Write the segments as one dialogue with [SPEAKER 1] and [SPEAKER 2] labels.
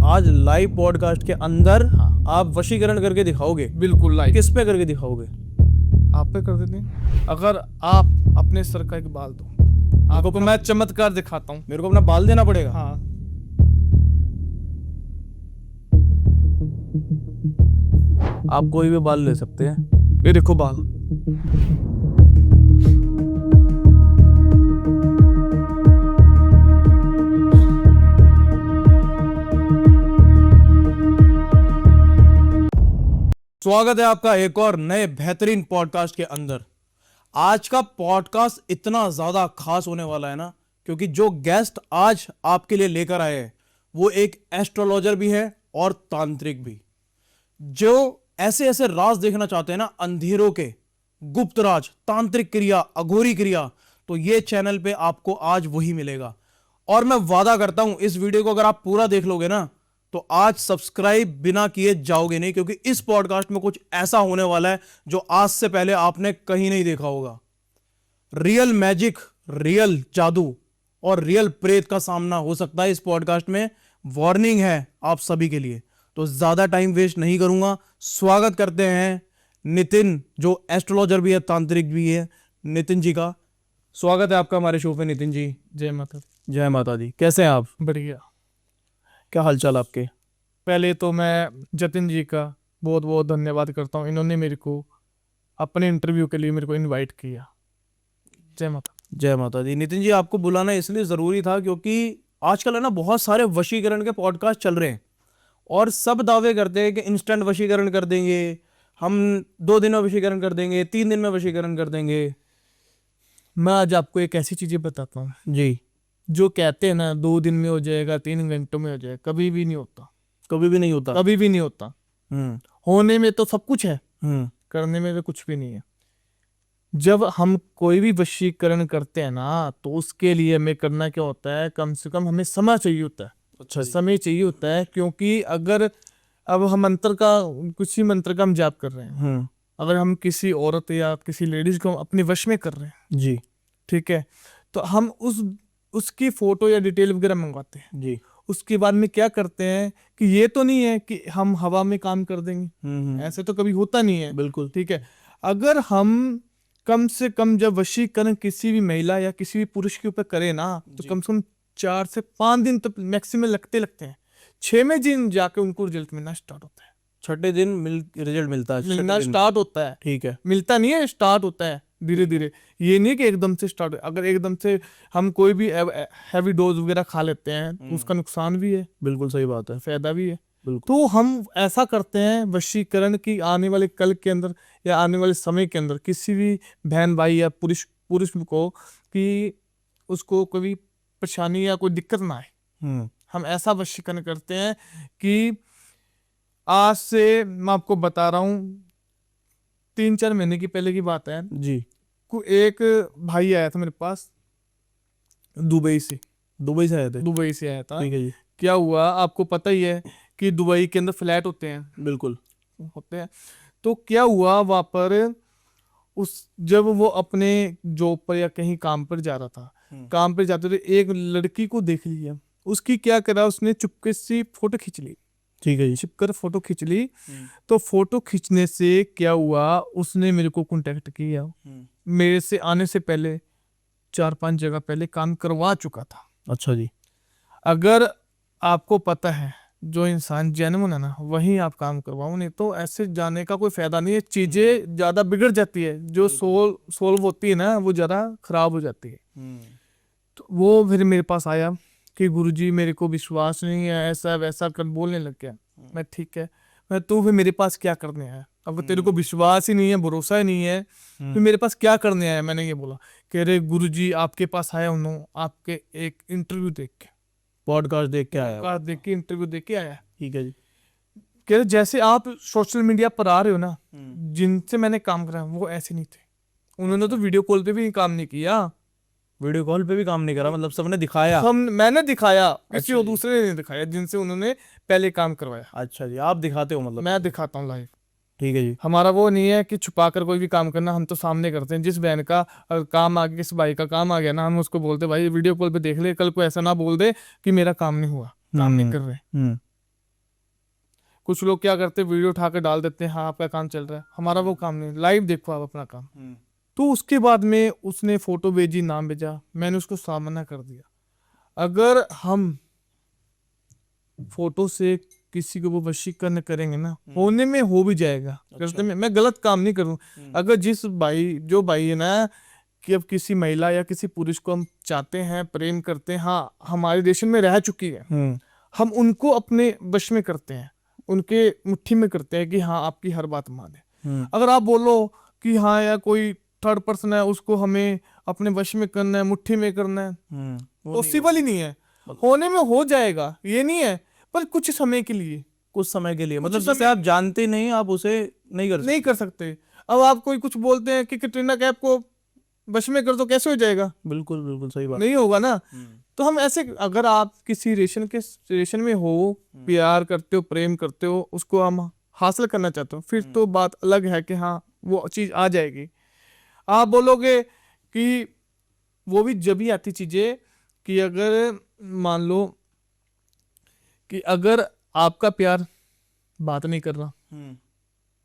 [SPEAKER 1] आज live podcast के अंदर
[SPEAKER 2] हाँ।
[SPEAKER 1] आप वशीकरण करके दिखाओगे?
[SPEAKER 2] बिल्कुल लाइव।
[SPEAKER 1] किस पे करके दिखाओगे?
[SPEAKER 2] आप पे कर देते हैं। अगर आप अपने सर का एक बाल दो, आपको मैं चमत्कार दिखाता हूँ।
[SPEAKER 1] मेरे को अपना बाल देना पड़ेगा?
[SPEAKER 2] हाँ,
[SPEAKER 1] आप कोई भी बाल ले सकते हैं।
[SPEAKER 2] ये देखो बाल।
[SPEAKER 1] स्वागत है आपका एक और नए बेहतरीन पॉडकास्ट के अंदर। आज का पॉडकास्ट इतना ज्यादा खास होने वाला है ना, क्योंकि जो गेस्ट आज आपके लिए लेकर आए हैं वो एक एस्ट्रोलॉजर भी है और तांत्रिक भी, जो ऐसे ऐसे राज देखना चाहते हैं ना, अंधेरों के, गुप्त राज, तांत्रिक क्रिया, अघोरी क्रिया, तो ये चैनल पे आपको आज वही मिलेगा। और मैं वादा करता हूं इस वीडियो को अगर आप पूरा देख लोगे ना तो आज सब्सक्राइब बिना किए जाओगे नहीं, क्योंकि इस पॉडकास्ट में कुछ ऐसा होने वाला है जो आज से पहले आपने कहीं नहीं देखा होगा। रियल मैजिक, रियल जादू और रियल प्रेत का सामना हो सकता है इस पॉडकास्ट में। वार्निंग है आप सभी के लिए। तो ज्यादा टाइम वेस्ट नहीं करूंगा, स्वागत करते हैं नितिन, जो एस्ट्रोलॉजर भी है, तांत्रिक भी है। नितिन जी का स्वागत है आपका हमारे शो पे। नितिन जी,
[SPEAKER 2] जय माता दी।
[SPEAKER 1] जय माता दी। कैसे हैं आप?
[SPEAKER 2] बढ़िया।
[SPEAKER 1] क्या हालचाल आपके?
[SPEAKER 2] पहले तो मैं जतिन जी का बहुत बहुत धन्यवाद करता हूँ, इन्होंने मेरे को अपने इंटरव्यू के लिए मेरे को इनवाइट किया। जय माता।
[SPEAKER 1] जय माता दी। नितिन जी, आपको बुलाना इसलिए ज़रूरी था क्योंकि आजकल है ना बहुत सारे वशीकरण के पॉडकास्ट चल रहे हैं और सब दावे करते हैं कि इंस्टेंट वशीकरण कर देंगे, हम 2 दिन में वशीकरण कर देंगे, 3 दिन में वशीकरण कर देंगे।
[SPEAKER 2] मैं आज आपको एक ऐसी चीजें बताता हूँ
[SPEAKER 1] जी।
[SPEAKER 2] जो कहते हैं ना 2 दिन में हो जाएगा, 3 घंटों में हो जाएगा, कभी भी नहीं होता।
[SPEAKER 1] कभी भी नहीं होता।
[SPEAKER 2] कभी भी नहीं होता।
[SPEAKER 1] हम्म
[SPEAKER 2] होने में तो सब कुछ है,
[SPEAKER 1] हम्म
[SPEAKER 2] करने में तो कुछ भी नहीं है। जब हम कोई भी वशीकरण करते हैं ना तो उसके लिए हमें करना क्या होता है, कम से कम हमें समय चाहिए होता है।
[SPEAKER 1] अच्छा जी।
[SPEAKER 2] समय चाहिए होता है, क्योंकि अगर अब हम मंत्र का, किसी मंत्र का हम जाप कर रहे हैं, अगर हम किसी औरत या किसी लेडीज को अपने वश में कर रहे हैं,
[SPEAKER 1] जी
[SPEAKER 2] ठीक है, तो हम उसकी फोटो या डिटेल वगैरह मंगवाते हैं।
[SPEAKER 1] जी।
[SPEAKER 2] उसके बाद में क्या करते हैं कि ये तो नहीं है कि हम हवा में काम कर देंगे, ऐसे तो कभी होता नहीं है।
[SPEAKER 1] बिल्कुल।
[SPEAKER 2] ठीक है, अगर हम कम से कम जब वशीकरण किसी भी महिला या किसी भी पुरुष के ऊपर करें ना, तो कम से कम 4 से 5 दिन तो मैक्सिमम लगते हैं। 6वें दिन जाके उनको रिजल्ट मिलना स्टार्ट होता है।
[SPEAKER 1] 6ठे दिन रिजल्ट मिलता है?
[SPEAKER 2] मिलना स्टार्ट होता है।
[SPEAKER 1] ठीक है।
[SPEAKER 2] मिलता नहीं है, स्टार्ट होता है धीरे धीरे। ये नहीं कि एकदम से स्टार्ट। अगर एकदम से हम कोई भी हैवी डोज वगैरह खा लेते हैं तो उसका नुकसान भी है,
[SPEAKER 1] बिल्कुल सही बात है।
[SPEAKER 2] फायदा भी है।
[SPEAKER 1] बिल्कुल।
[SPEAKER 2] तो हम ऐसा करते हैं वशीकरण की आने वाले कल के अंदर या आने वाले समय के अंदर किसी भी बहन भाई या पुरुष को कि उसको कोई परेशानी या कोई दिक्कत ना आए, हम ऐसा वशीकरण करते हैं कि आज से मैं आपको बता रहा हूँ 3-4 महीने की पहले की बात है
[SPEAKER 1] जी।
[SPEAKER 2] एक भाई आया था मेरे पास दुबई से।
[SPEAKER 1] दुबई से आए थे?
[SPEAKER 2] दुबई से आया था।
[SPEAKER 1] ठीक है जी।
[SPEAKER 2] क्या हुआ, आपको पता ही है कि दुबई के अंदर फ्लैट होते हैं।
[SPEAKER 1] बिल्कुल
[SPEAKER 2] होते हैं। तो क्या हुआ वहां पर, जब वो अपने जॉब पर या कहीं काम पर जा रहा था, काम पर जाते थे, एक लड़की को देख लिया। उसकी क्या करा, उसने चुपके से फोटो खींच ली।
[SPEAKER 1] ठीक है जी।
[SPEAKER 2] छिपकर फोटो खींच ली। तो फोटो खींचने से क्या हुआ, उसने मेरे को कांटेक्ट किया। मेरे से आने से पहले 4-5 जगह पहले काम करवा चुका था।
[SPEAKER 1] अच्छा जी।
[SPEAKER 2] अगर आपको पता है जो इंसान जेन्युइन है ना, वहीं आप काम करवाओ, नहीं तो ऐसे जाने का कोई फायदा नहीं है। चीजें ज्यादा बिगड़ जाती है, जो सोल्व होती है ना वो ज्यादा खराब हो जाती है। तो वो फिर मेरे पास आया कि गुरुजी मेरे को विश्वास नहीं है, ऐसा वैसा कर बोलने लग गया। मैं ठीक है, मैं तू फिर मेरे पास क्या करने आया? अब तेरे को विश्वास ही नहीं है, भरोसा ही नहीं है, फिर मेरे पास क्या करने आया? मैंने ये बोला कि अरे गुरुजी आपके पास आया हूँ आपके एक इंटरव्यू देख के,
[SPEAKER 1] पॉडकास्ट देख के आया?
[SPEAKER 2] पॉडकास्ट देख के, इंटरव्यू देख के आया।
[SPEAKER 1] ठीक है जी।
[SPEAKER 2] कह रहे जैसे आप सोशल मीडिया पर आ रहे हो ना, जिनसे मैंने काम करा वो ऐसे नहीं थे। उन्होंने तो वीडियो कॉल पे भी काम नहीं किया।
[SPEAKER 1] वीडियो कॉल पे भी काम नहीं करा? मतलब सबने दिखाया?
[SPEAKER 2] मैंने दिखाया, किसी
[SPEAKER 1] अच्छा
[SPEAKER 2] और
[SPEAKER 1] जी।
[SPEAKER 2] दूसरे ने नहीं दिखाया, जिनसे उन्होंने पहले काम करवाया।
[SPEAKER 1] अच्छा जी, आप दिखाते हो मतलब?
[SPEAKER 2] मैं दिखाता हूँ लाइव।
[SPEAKER 1] ठीक है जी।
[SPEAKER 2] हमारा वो नहीं है कि छुपा कर कोई भी काम करना, हम तो सामने करते हैं। जिस बहन का काम आ गया, किस भाई का काम आ गया ना, हम उसको बोलते भाई वीडियो कॉल पे देख ले, कल को ऐसा ना बोल दे कि मेरा काम नहीं हुआ, काम नहीं कर रहे। कुछ लोग क्या करते हैं, वीडियो उठा कर डाल देते हैं, हाँ आपका काम चल रहा है, हमारा वो काम नहीं, लाइव देखो आप अपना काम। तो उसके बाद में उसने फोटो भेजी, नाम भेजा, मैंने उसको सामना कर दिया। अगर हम फोटो से किसी को वो वशीकरण करेंगे ना, होने में हो भी जाएगा, करते में मैं गलत काम नहीं करूँ। अगर जो भाई है ना, कि अब किसी महिला या किसी पुरुष को हम चाहते हैं, प्रेम करते हैं, हाँ हमारे देश में रह चुकी है, हम उनको अपने वश में करते हैं, उनके मुट्ठी में करते हैं कि हाँ आपकी हर बात माने। अगर आप बोलो कि हाँ यार कोई थर्ड पर्सन है, उसको हमें अपने वश में करना है, मुट्ठी में करना है, पॉसिबल ही नहीं है। होने में हो जाएगा, ये नहीं है, पर कुछ समय के लिए,
[SPEAKER 1] कुछ समय के लिए, मतलब जैसे आप जानते नहीं, आप उसे नहीं कर
[SPEAKER 2] सकते। अब आप कोई कुछ बोलते हैं कि कैटरीना कैफ को वश में कर दो, कैसे हो जाएगा?
[SPEAKER 1] बिल्कुल बिल्कुल सही बात।
[SPEAKER 2] नहीं होगा ना। तो हम ऐसे, अगर आप किसी रिलेशन में हो, प्यार करते हो, प्रेम करते हो, उसको हम हासिल करना चाहते हो, फिर तो बात अलग है कि हाँ वो चीज आ जाएगी। आप बोलोगे कि वो भी जब ही आती चीजें कि अगर मान लो कि अगर आपका प्यार बात नहीं कर रहा,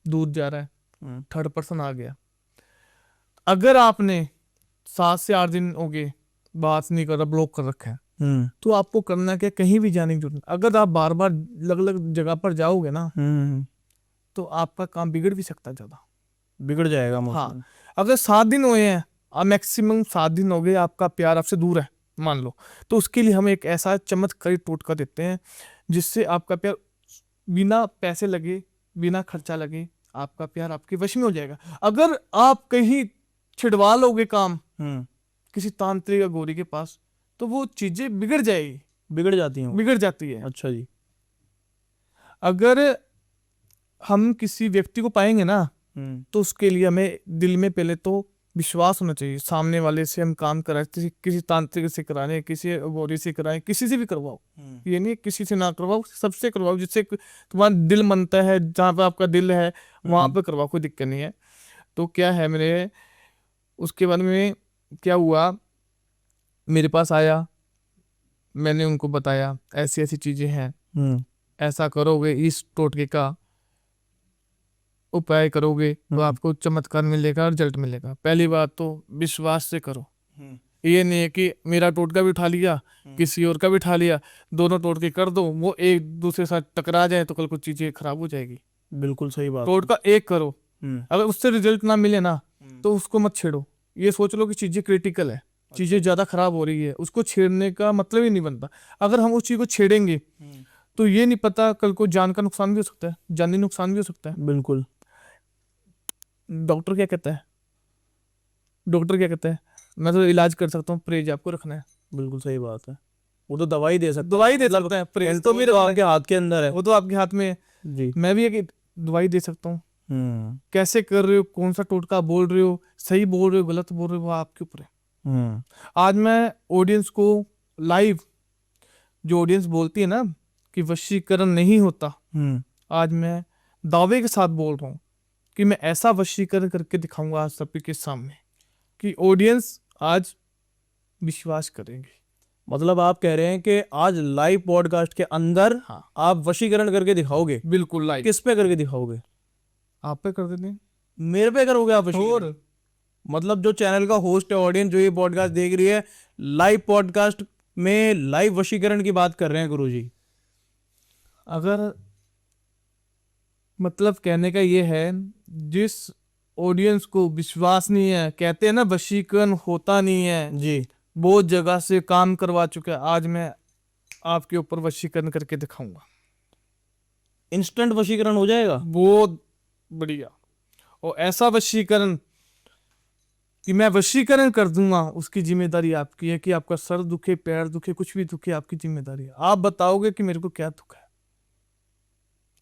[SPEAKER 2] दूर जा रहा है, थर्ड पर्सन आ गया, अगर आपने 7 से 8 दिन हो गए बात नहीं कर रहा, ब्लॉक कर रखा है, तो आपको करना क्या, कहीं भी जाने की जरूरत नहीं। अगर आप बार बार अलग अलग जगह पर जाओगे ना, तो आपका काम बिगड़ भी सकता है, ज्यादा
[SPEAKER 1] बिगड़ जाएगा।
[SPEAKER 2] हाँ, अगर 7 दिन हुए हैं, मैक्सिमम 7 दिन हो गए, आपका प्यार आपसे दूर है मान लो, तो उसके लिए हम एक ऐसा चमत्कारी टोटका देते हैं जिससे आपका प्यार बिना पैसे लगे, बिना खर्चा लगे, आपका प्यार आपके वश में हो जाएगा। अगर आप कहीं छिड़वा लोगे काम किसी तांत्रिक या गौरी के पास, तो वो चीजें बिगड़ जाती है।
[SPEAKER 1] अच्छा जी।
[SPEAKER 2] अगर हम किसी व्यक्ति को पाएंगे ना, तो उसके लिए हमें दिल में पहले तो विश्वास होना चाहिए, सामने वाले से हम काम कराए, किसी तांत्रिक से कराने, किसी गौरी से कराए, किसी से भी करवाओ, ये नहीं किसी से ना करवाओ, सबसे करवाओ, जिससे तुम्हारा दिल मानता है, जहाँ पे आपका दिल है वहां पे करवाओ, कोई दिक्कत नहीं है। तो क्या है, मेरे उसके बाद में क्या हुआ, मेरे पास आया, मैंने उनको बताया ऐसी ऐसी चीजें हैं, ऐसा करोगे, इस टोटके का उपाय करोगे तो आपको चमत्कार मिलेगा, रिजल्ट मिलेगा। पहली बात तो विश्वास से करो, ये नहीं है कि मेरा टोटका भी उठा लिया, किसी और का भी उठा लिया, दोनों टोटके कर दो, वो एक दूसरे के साथ टकरा जाए तो कल कुछ चीजें खराब हो जाएगी।
[SPEAKER 1] बिल्कुल सही बात।
[SPEAKER 2] टोटका एक करो, अगर उससे रिजल्ट ना मिले ना, तो उसको मत छेड़ो। ये सोच लो कि चीजें क्रिटिकल है, चीजें ज्यादा खराब हो रही है, उसको छेड़ने का मतलब ही नहीं बनता। अगर हम उस चीज को छेड़ेंगे तो ये नहीं पता कल को जान का नुकसान भी हो सकता है, जानी नुकसान भी हो सकता है।
[SPEAKER 1] बिल्कुल।
[SPEAKER 2] डॉक्टर क्या कहता है, मैं तो इलाज कर सकता हूँ, परहेज आपको रखना है।
[SPEAKER 1] बिल्कुल सही बात है, वो तो दवाई दे सकता
[SPEAKER 2] है, परहेज
[SPEAKER 1] तो मेरे आपके हाथ के अंदर है,
[SPEAKER 2] वो तो आपके हाथ में है
[SPEAKER 1] जी।
[SPEAKER 2] मैं भी एक दवाई दे सकता हूँ। कैसे कर रहे हो, कौन सा टोटका बोल रहे हो, सही बोल रहे हो, गलत बोल रहे हो, वो आपके ऊपर है। आज मैं ऑडियंस को लाइव, जो ऑडियंस बोलती है ना कि वशीकरण नहीं होता, आज मैं दावे के साथ बोल रहा हूँ कि मैं ऐसा वशीकरण करके दिखाऊंगा आज सबके सामने कि ऑडियंस आज विश्वास करेंगे।
[SPEAKER 1] मतलब आप कह रहे हैं कि आज लाइव पॉडकास्ट के अंदर
[SPEAKER 2] हाँ,
[SPEAKER 1] आप वशीकरण करके दिखाओगे?
[SPEAKER 2] बिल्कुल लाइव।
[SPEAKER 1] किस पे करके दिखाओगे?
[SPEAKER 2] आप पे कर देते हैं,
[SPEAKER 1] मेरे पे करोगे आप वशीकरण? मतलब जो चैनल का होस्ट है, ऑडियंस जो ये पॉडकास्ट देख रही है, लाइव पॉडकास्ट में लाइव वशीकरण की बात कर रहे हैं गुरुजी।
[SPEAKER 2] अगर मतलब कहने का ये है, जिस ऑडियंस को विश्वास नहीं है, कहते हैं ना वशीकरण होता नहीं है
[SPEAKER 1] जी,
[SPEAKER 2] बहुत जगह से काम करवा चुके हैं, आज मैं आपके ऊपर वशीकरण करके दिखाऊंगा।
[SPEAKER 1] इंस्टेंट वशीकरण हो जाएगा,
[SPEAKER 2] बहुत बढ़िया। और ऐसा वशीकरण कि मैं वशीकरण कर दूंगा, उसकी जिम्मेदारी आपकी है। कि आपका सर दुखे, पैर दुखे, कुछ भी दुखे, आपकी जिम्मेदारी है। आप बताओगे कि मेरे को क्या दुख है।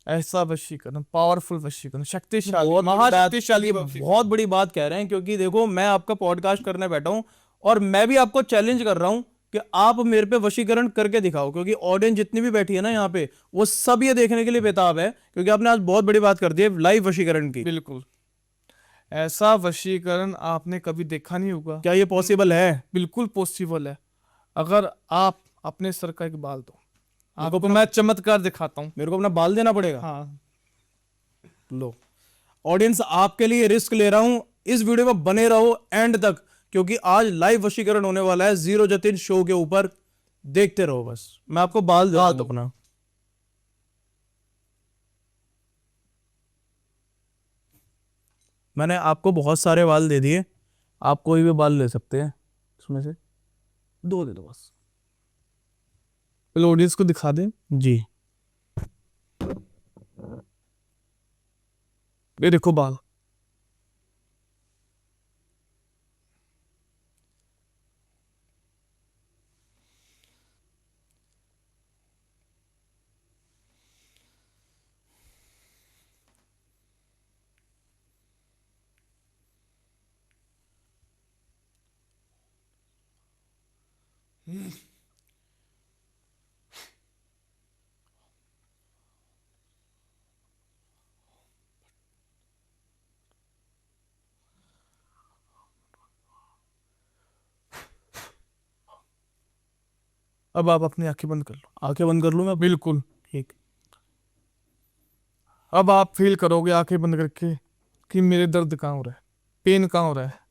[SPEAKER 2] ऐसा वशीकरण, पावरफुल वशीकरण, शक्तिशाली, महाशक्तिशाली,
[SPEAKER 1] बहुत बड़ी बात कह रहे हैं। क्योंकि देखो, मैं आपका पॉडकास्ट करने बैठा हूं और मैं भी आपको चैलेंज कर रहा हूं कि आप मेरे पे वशीकरण करके दिखाओ। क्योंकि ऑडियंस जितनी भी बैठी है ना यहाँ पे, वो सब ये देखने के लिए बेताब है। क्योंकि आपने आज बहुत बड़ी बात कर दी है लाइव वशीकरण की।
[SPEAKER 2] बिल्कुल, ऐसा वशीकरण आपने कभी देखा नहीं होगा।
[SPEAKER 1] क्या ये पॉसिबल है?
[SPEAKER 2] बिल्कुल पॉसिबल है। अगर आप अपने सर का एक बाल दो, आपको मैं चमत्कार दिखाता हूँ।
[SPEAKER 1] मेरे को अपना बाल देना पड़ेगा।
[SPEAKER 2] हाँ,
[SPEAKER 1] लो ऑडियंस, आपके लिए रिस्क ले रहा हूं, इस वीडियो में बने रहो एंड तक, क्योंकि आज लाइव वशीकरण होने वाला है जीरो जतिन शो के ऊपर। देखते रहो बस। मैं आपको बाल दे दूं अपना। मैंने आपको बहुत सारे बाल दे दिए, आप कोई भी बाल ले सकते हैं इसमें से, दो दे दो बस।
[SPEAKER 2] पहले ऑडियंस को दिखा दें।
[SPEAKER 1] जी
[SPEAKER 2] ये देखो बाल। अब आप अपनी आंखें बंद कर लो।
[SPEAKER 1] आंखें बंद कर लूं मैं?
[SPEAKER 2] बिल्कुल।
[SPEAKER 1] ठीक।
[SPEAKER 2] अब आप फील करोगे आंखें बंद करके कि मेरे दर्द कहाँ हो रहा है, पेन कहाँ हो रहा है।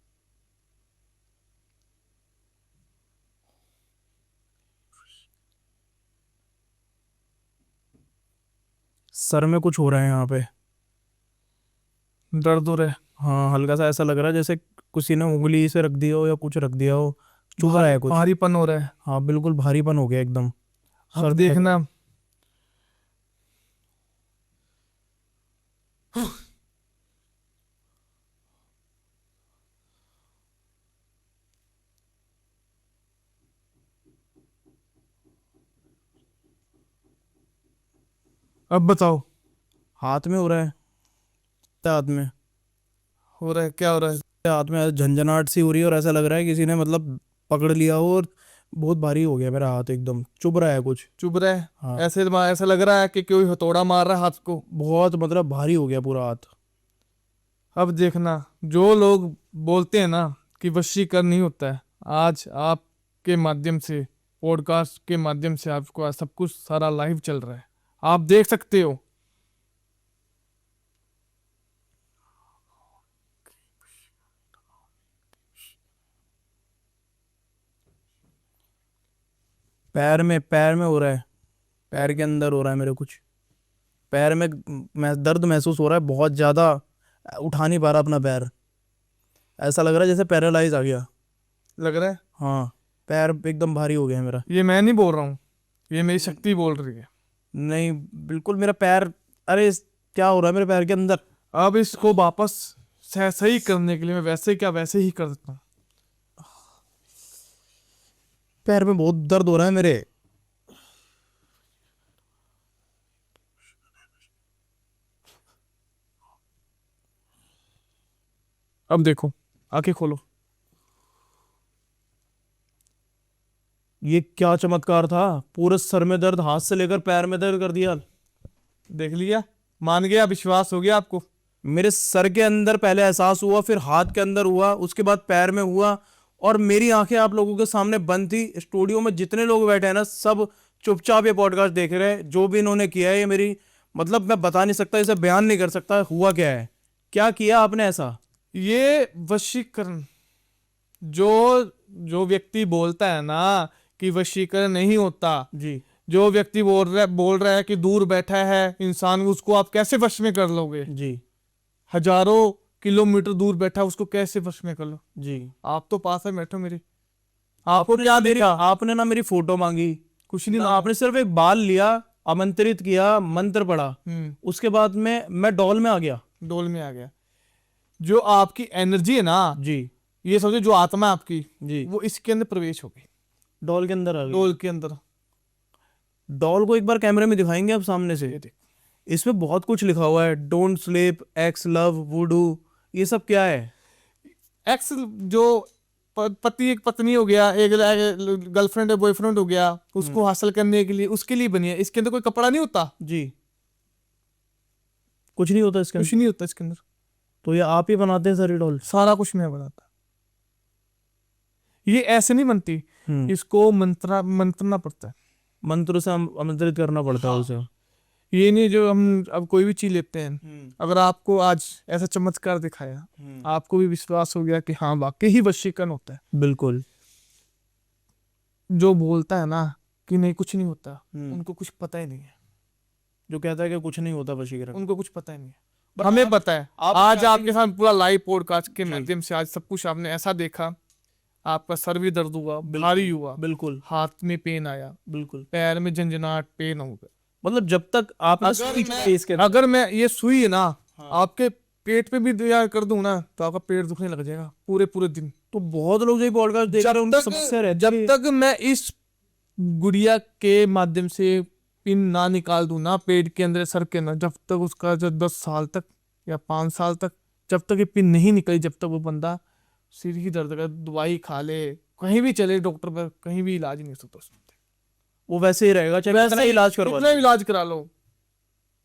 [SPEAKER 1] सर में कुछ हो रहा है यहाँ पे।
[SPEAKER 2] दर्द हो रहा है।
[SPEAKER 1] हाँ, हल्का सा ऐसा लग रहा है जैसे किसी ने उंगली से रख दिया हो या कुछ रख दिया हो, चुभ रहा है कुछ।
[SPEAKER 2] भारीपन हो रहा है।
[SPEAKER 1] हाँ बिल्कुल, भारीपन हो गया एकदम।
[SPEAKER 2] अब देखना। अब बताओ।
[SPEAKER 1] हाथ में हो रहा है, हाथ में
[SPEAKER 2] हो रहा है, क्या हो रहा है?
[SPEAKER 1] हाथ में झंझनाहट सी हो रही है, और ऐसा लग रहा है किसी ने मतलब पकड़ लिया हो, और बहुत भारी हो गया मेरा हाथ, एकदम चुभ रहा है कुछ।
[SPEAKER 2] चुभ रहा है।
[SPEAKER 1] हाँ
[SPEAKER 2] ऐसा लग रहा है कि कोई हथौड़ा मार रहा है हाथ को।
[SPEAKER 1] बहुत मतलब भारी हो गया पूरा हाथ।
[SPEAKER 2] अब देखना, जो लोग बोलते हैं ना कि वशीकरण नहीं होता है, आज आपके माध्यम से, पॉडकास्ट के माध्यम से आपको आज सब कुछ सारा लाइव चल रहा है, आप देख सकते हो।
[SPEAKER 1] पैर में हो रहा है, पैर के अंदर हो रहा है मेरे कुछ, पैर में मैं दर्द महसूस हो रहा है बहुत ज्यादा। उठा नहीं पा रहा अपना पैर, ऐसा लग रहा है जैसे पैरालाइज आ गया।
[SPEAKER 2] लग रहा है।
[SPEAKER 1] हाँ, पैर एकदम भारी हो गया है मेरा।
[SPEAKER 2] ये मैं नहीं बोल रहा हूँ, ये मेरी शक्ति बोल रही है।
[SPEAKER 1] नहीं बिल्कुल मेरा पैर, अरे क्या हो रहा है मेरे पैर के अंदर?
[SPEAKER 2] अब इसको वापस सही करने के लिए मैं वैसे क्या वैसे ही कर देता हूँ।
[SPEAKER 1] पैर में बहुत दर्द हो रहा है मेरे।
[SPEAKER 2] अब देखो, आंखें खोलो।
[SPEAKER 1] ये क्या चमत्कार था, पूरे सर में दर्द, हाथ से लेकर पैर में दर्द कर दिया।
[SPEAKER 2] देख लिया, मान गया, विश्वास हो गया आपको।
[SPEAKER 1] मेरे सर के अंदर पहले एहसास हुआ, फिर हाथ के अंदर हुआ, उसके बाद पैर में हुआ, और मेरी आंखें आप लोगों के सामने बंद थी। स्टूडियो में जितने लोग बैठे हैं ना, सब चुपचाप ये पॉडकास्ट देख रहे हैं। जो भी इन्होंने किया है, ये मेरी मतलब मैं बता नहीं सकता, इसे बयान नहीं कर सकता हुआ क्या है। क्या किया आपने ऐसा?
[SPEAKER 2] ये वशीकरण, जो जो व्यक्ति बोलता है ना कि वशीकरण नहीं होता,
[SPEAKER 1] जी
[SPEAKER 2] जो व्यक्ति बोल रहा है कि दूर बैठा है इंसान, उसको आप कैसे वश में कर लोगे?
[SPEAKER 1] जी
[SPEAKER 2] हजारों किलोमीटर दूर बैठा है, उसको कैसे वश में कर लो?
[SPEAKER 1] जी।
[SPEAKER 2] आप तो पास में बैठो मेरे।
[SPEAKER 1] आपको क्या देखा? आपने ना मेरी फोटो मांगी,
[SPEAKER 2] कुछ नहीं
[SPEAKER 1] ना
[SPEAKER 2] ना।
[SPEAKER 1] आपने सिर्फ एक बाल लिया, आमंत्रित किया, मंत्र पढ़ा, उसके बाद में मैं डॉल में आ गया।
[SPEAKER 2] डोल में आ गया। जो आपकी एनर्जी है ना,
[SPEAKER 1] जी
[SPEAKER 2] ये समझो जो आत्मा है आपकी,
[SPEAKER 1] जी,
[SPEAKER 2] वो इसके अंदर प्रवेश हो गई,
[SPEAKER 1] डॉल के अंदर आ गई।
[SPEAKER 2] डोल के अंदर।
[SPEAKER 1] डॉल को एक बार कैमरे में दिखाएंगे आप सामने से?
[SPEAKER 2] ये देख,
[SPEAKER 1] इसमें बहुत कुछ लिखा हुआ है, डोंट स्लीप, एक्स लव, वुडू, ये सब क्या है?
[SPEAKER 2] एक्स जो पति एक पत्नी हो गया, एक गर्लफ्रेंड है बॉयफ्रेंड हो गया, उसको हासिल करने के लिए, उसके लिए बनी है। इसके अंदर कोई कपड़ा नहीं होता
[SPEAKER 1] जी, कुछ नहीं होता इसके
[SPEAKER 2] कुछ
[SPEAKER 1] अंदर?
[SPEAKER 2] नहीं होता इसके अंदर।
[SPEAKER 1] तो ये आप ही बनाते हैं सारी डॉल?
[SPEAKER 2] सारा कुछ मैं बनाता। ये ऐसे नहीं बनती, इसको मंत्रना पड़ता है।
[SPEAKER 1] मंत्र से आमंत्रित करना पड़ता है उसे।
[SPEAKER 2] ये नहीं जो हम अब कोई भी चीज लेते हैं, अगर आपको आज ऐसा चमत्कार दिखाया, आपको भी विश्वास हो गया कि हाँ वाकई ही वशीकरण होता है।
[SPEAKER 1] बिल्कुल।
[SPEAKER 2] जो बोलता है ना कि नहीं कुछ नहीं होता, उनको कुछ पता ही नहीं है।
[SPEAKER 1] जो कहता है कि कुछ नहीं होता वशीकरण,
[SPEAKER 2] उनको कुछ पता ही नहीं है,
[SPEAKER 1] But
[SPEAKER 2] हमें पता है।
[SPEAKER 1] आप
[SPEAKER 2] आज आपके साथ पूरा लाइव पॉडकास्ट के माध्यम से आज सब कुछ आपने ऐसा देखा, आपका सर भी दर्द हुआ, भारी हुआ,
[SPEAKER 1] बिल्कुल
[SPEAKER 2] हाथ में पेन आया,
[SPEAKER 1] बिल्कुल।
[SPEAKER 2] पैर में झंझनाहट पेन हो गया।
[SPEAKER 1] मतलब जब तक आप
[SPEAKER 2] अगर मैं ये सुई है ना आपके पेट पे भी दिया कर दूं ना तो आपका पेट दुखने लग जाएगा पूरे पूरे दिन।
[SPEAKER 1] तो बहुत लोग जो पॉडकास्ट देख रहे हैं उनको समस्या रहती
[SPEAKER 2] जब
[SPEAKER 1] है।
[SPEAKER 2] तक मैं इस गुड़िया के माध्यम से पिन ना निकाल दूं ना पेट के अंदर सर के अंदर, जब तक उसका जो 10 साल तक या 5 साल तक जब तक ये पिन नहीं निकली, जब तक वो बंदा सिर ही दर्द का दवाई खा ले, कहीं भी चले डॉक्टर पर, कहीं भी इलाज नहीं हो सकता उसमें।
[SPEAKER 1] वो वैसे ही रहेगा चाहे कितना इलाज करवा
[SPEAKER 2] कितना इलाज करा लो,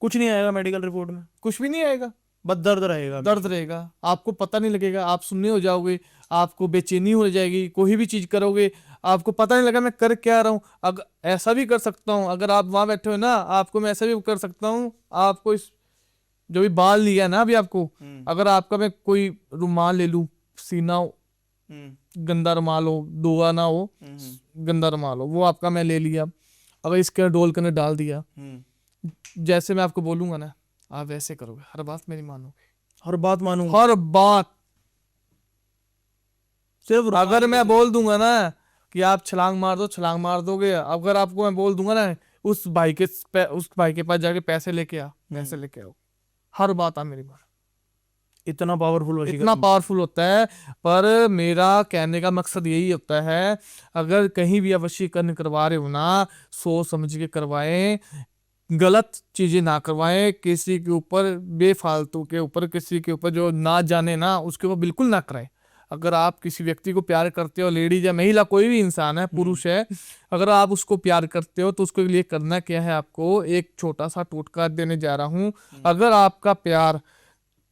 [SPEAKER 1] कुछ नहीं आएगा मेडिकल रिपोर्ट में,
[SPEAKER 2] कुछ भी नहीं आएगा,
[SPEAKER 1] बस दर्द रहेगा।
[SPEAKER 2] दर्द रहेगा, आपको पता नहीं लगेगा, आप सुनने हो जाओगे, आपको बेचैनी हो जाएगी, कोई भी चीज करोगे आपको पता नहीं लगा मैं कर क्या रहा हूँ। अगर ऐसा भी कर सकता हूँ, अगर आप वहां बैठे हो ना, आपको मैं ऐसा भी कर सकता हूँ, आपको इस जो भी बाल लिया है ना अभी आपको, अगर आपका मैं कोई रुमाल ले लूं, सीना हो, गंदा रुमाल हो, दुआ ना हो, गंदा रुमाल हो, वो आपका मैं ले लिया, अगर इसके डोल करने डाल दिया, जैसे मैं आपको बोलूंगा ना आप वैसे करोगे, हर बात मेरी मानोगे,
[SPEAKER 1] हर बात मानूंगा,
[SPEAKER 2] हर बात।
[SPEAKER 1] सिर्फ
[SPEAKER 2] अगर मैं बोल दूंगा ना कि आप छलांग मार दो, छलांग मार दोगे। अगर आपको मैं बोल दूंगा ना उस भाई के पास जाके पैसे लेके आ, पैसे लेके आओ, हर बात आप मेरी मान।
[SPEAKER 1] इतना पावरफुल वशीकरण,
[SPEAKER 2] इतना पावरफुल होता है। पर मेरा कहने का मकसद यही होता है, अगर कहीं भी आप वशीकरण करवा रहे हो ना, सोच समझ के करवाएं, गलत चीजें ना करवाएं, किसी के ऊपर बेफालतू के ऊपर, किसी के ऊपर जो ना जाने ना उसके ऊपर बिल्कुल ना कराएं। अगर आप किसी व्यक्ति को प्यार करते हो, लेडीज या महिला कोई भी इंसान है, पुरुष है, अगर आप उसको प्यार करते हो तो उसके लिए करना क्या है, आपको एक छोटा सा टोटका देने जा रहा हूं। अगर आपका प्यार